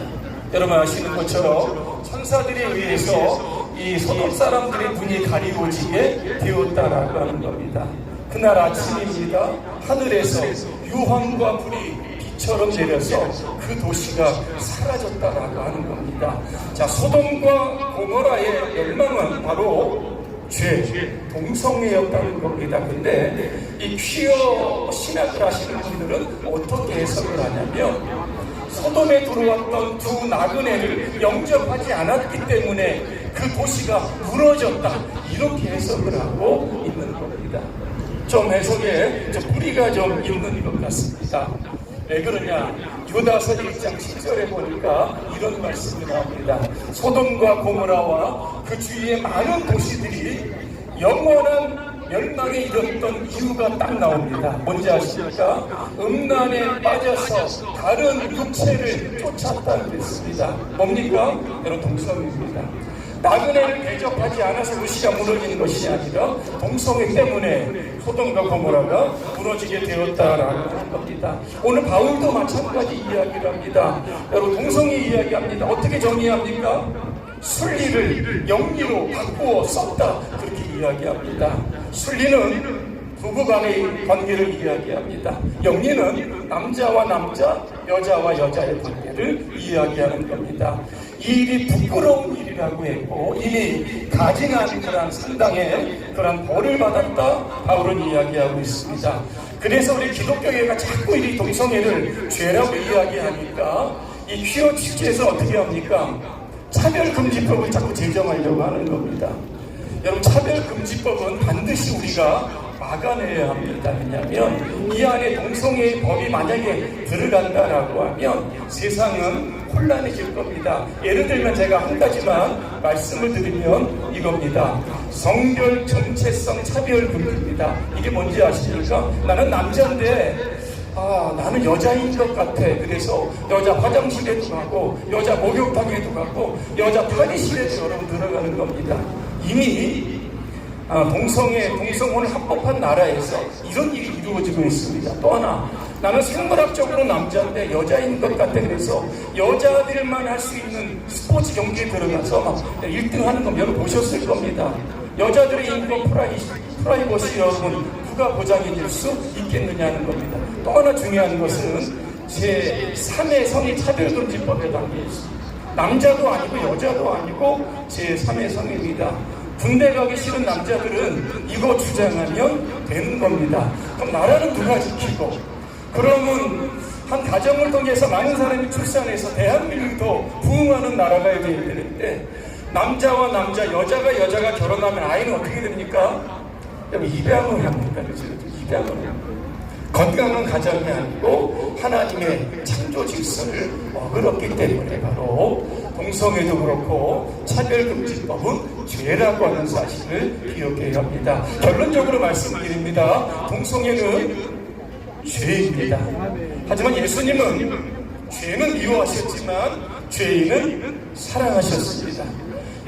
여러분 아시는 것처럼 천사들에 의해서 이 소돔 사람들의 눈이 가리워지게 되었다라고 하는 겁니다. 그날 아침입니다. 하늘에서 유황과 불이 처럼 내려서 그 도시가 사라졌다라고 하는 겁니다. 자, 소돔과 고모라의 멸망은 바로 죄, 동성애였다는 겁니다. 근데 이 퀴어 신학을 하시는 분들은 어떻게 해석을 하냐면 소돔에 들어왔던 두 나그네를 영접하지 않았기 때문에 그 도시가 무너졌다. 이렇게 해석을 하고 있는 겁니다. 좀 해석에 무리가 좀 있는 것 같습니다. 왜 그러냐? 유다서 1장 10절에 보니까 이런 말씀이 나옵니다. 소돔과 고모라와 그 주위의 많은 도시들이 영원한 멸망에 이르렀던 이유가 딱 나옵니다. 뭔지 아십니까? 음란에 빠져서 다른 육체를 쫓았다는 뜻입니다. 뭡니까? 여러분 동성애입니다. 나그네를 대접하지 않아서 도시가 무너지는 것이 아니라 동성애 때문에 소돔과 고모라가 무너지게 되었다라고 하는 겁니다. 오늘 바울도 마찬가지 이야기를 합니다. 여러분 동성애 이야기합니다. 어떻게 정의합니까? 순리를 영리로 바꾸어 썼다 그렇게 이야기합니다. 순리는 부부간의 관계를 이야기합니다. 영리는 남자와 남자, 여자와 여자의 관계를 이야기하는 겁니다. 이 일이 부끄러운 일이라고 했고 이미 가증한 그런 상당의 그런 벌을 받았다 바울은 이야기하고 있습니다. 그래서 우리 기독교회가 자꾸 이 동성애를 죄라고 이야기하니까 이 퀴어 축제에서 어떻게 합니까? 차별금지법을 자꾸 제정하려고 하는 겁니다. 여러분 차별금지법은 반드시 우리가 막아내야 합니다. 왜냐하면 이 안에 동성애의 법이 만약에 들어간다라고 하면 세상은 혼란해질 겁니다. 예를 들면 제가 한 가지만 말씀을 드리면 이겁니다. 성별 정체성 차별금지입니다. 이게 뭔지 아십니까? 나는 남자인데 나는 여자인 것 같아. 그래서 여자 화장실에도 가고 여자 목욕탕에도 가고 여자 탈의실에도 여러분 들어가는 겁니다. 이미 동성혼을 합법한 나라에서 이런 일이 이루어지고 있습니다. 또 하나, 나는 생물학적으로 남자인데 여자인 것 같아. 그래서 여자들만 할 수 있는 스포츠 경기에 들어가서 막 1등 하는 건 여러분 보셨을 겁니다. 여자들의 인권 프라이버시 여러분 누가 보장해 줄 수 있겠느냐는 겁니다. 또 하나 중요한 것은 제3의 성의 차별금지법에 담겨 있습니다. 남자도 아니고 여자도 아니고 제3의 성입니다. 군대 가기 싫은 남자들은 이거 주장하면 되는 겁니다. 그럼 나라는 누가 지키고? 그러면 한 가정을 통해서 많은 사람이 출산해서 대한민국이 더 부흥하는 나라가 되어야 되는데 남자와 남자, 여자가 결혼하면 아이는 어떻게 됩니까? 입양을 합니다. 그렇죠? 입양을 합니다. 건강한 가정이 아니고 하나님의 창조 질서를 어그렀기 때문에 바로 동성애도 그렇고 차별금지법은 죄라고 하는 사실을 기억해야 합니다. 결론적으로 말씀드립니다. 동성애는 죄입니다. 하지만 예수님은 죄는 미워하셨지만 죄인은 사랑하셨습니다.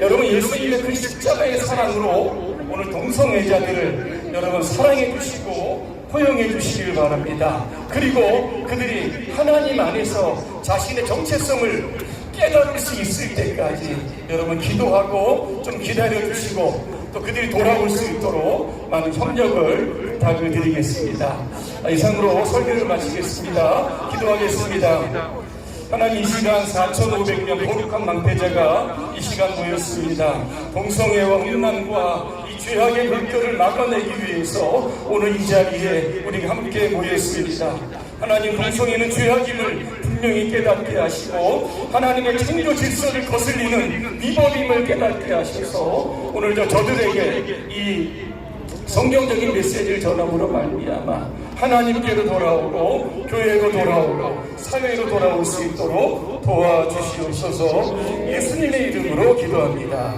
여러분, 예수님의 그 십자가의 사랑으로 오늘 동성애자들을 여러분 사랑해 주시고 포용해 주시길 바랍니다. 그리고 그들이 하나님 안에서 자신의 정체성을 깨달을 수 있을 때까지 여러분 기도하고 좀 기다려 주시고 또 그들이 돌아올 수 있도록 많은 협력을 부탁드리겠습니다. 이상으로 설교를 마치겠습니다. 기도하겠습니다. 하나님, 이 시간 4,500명 거룩한 망태자가 이 시간 모였습니다. 동성애와 음란과 이 죄악의 물결을 막아내기 위해서 오늘 이 자리에 우리가 함께 모였습니다. 하나님, 동성애는 죄악임을 분명히 깨닫게 하시고 하나님의 창조 질서를 거슬리는 위법임을 깨닫게 하셔서 오늘 저들에게 이 성경적인 메시지를 전함으로 말미암아 하나님께로 돌아오고 교회로 돌아오고 사회로 돌아올 수 있도록 도와주시옵소서. 예수님의 이름으로 기도합니다.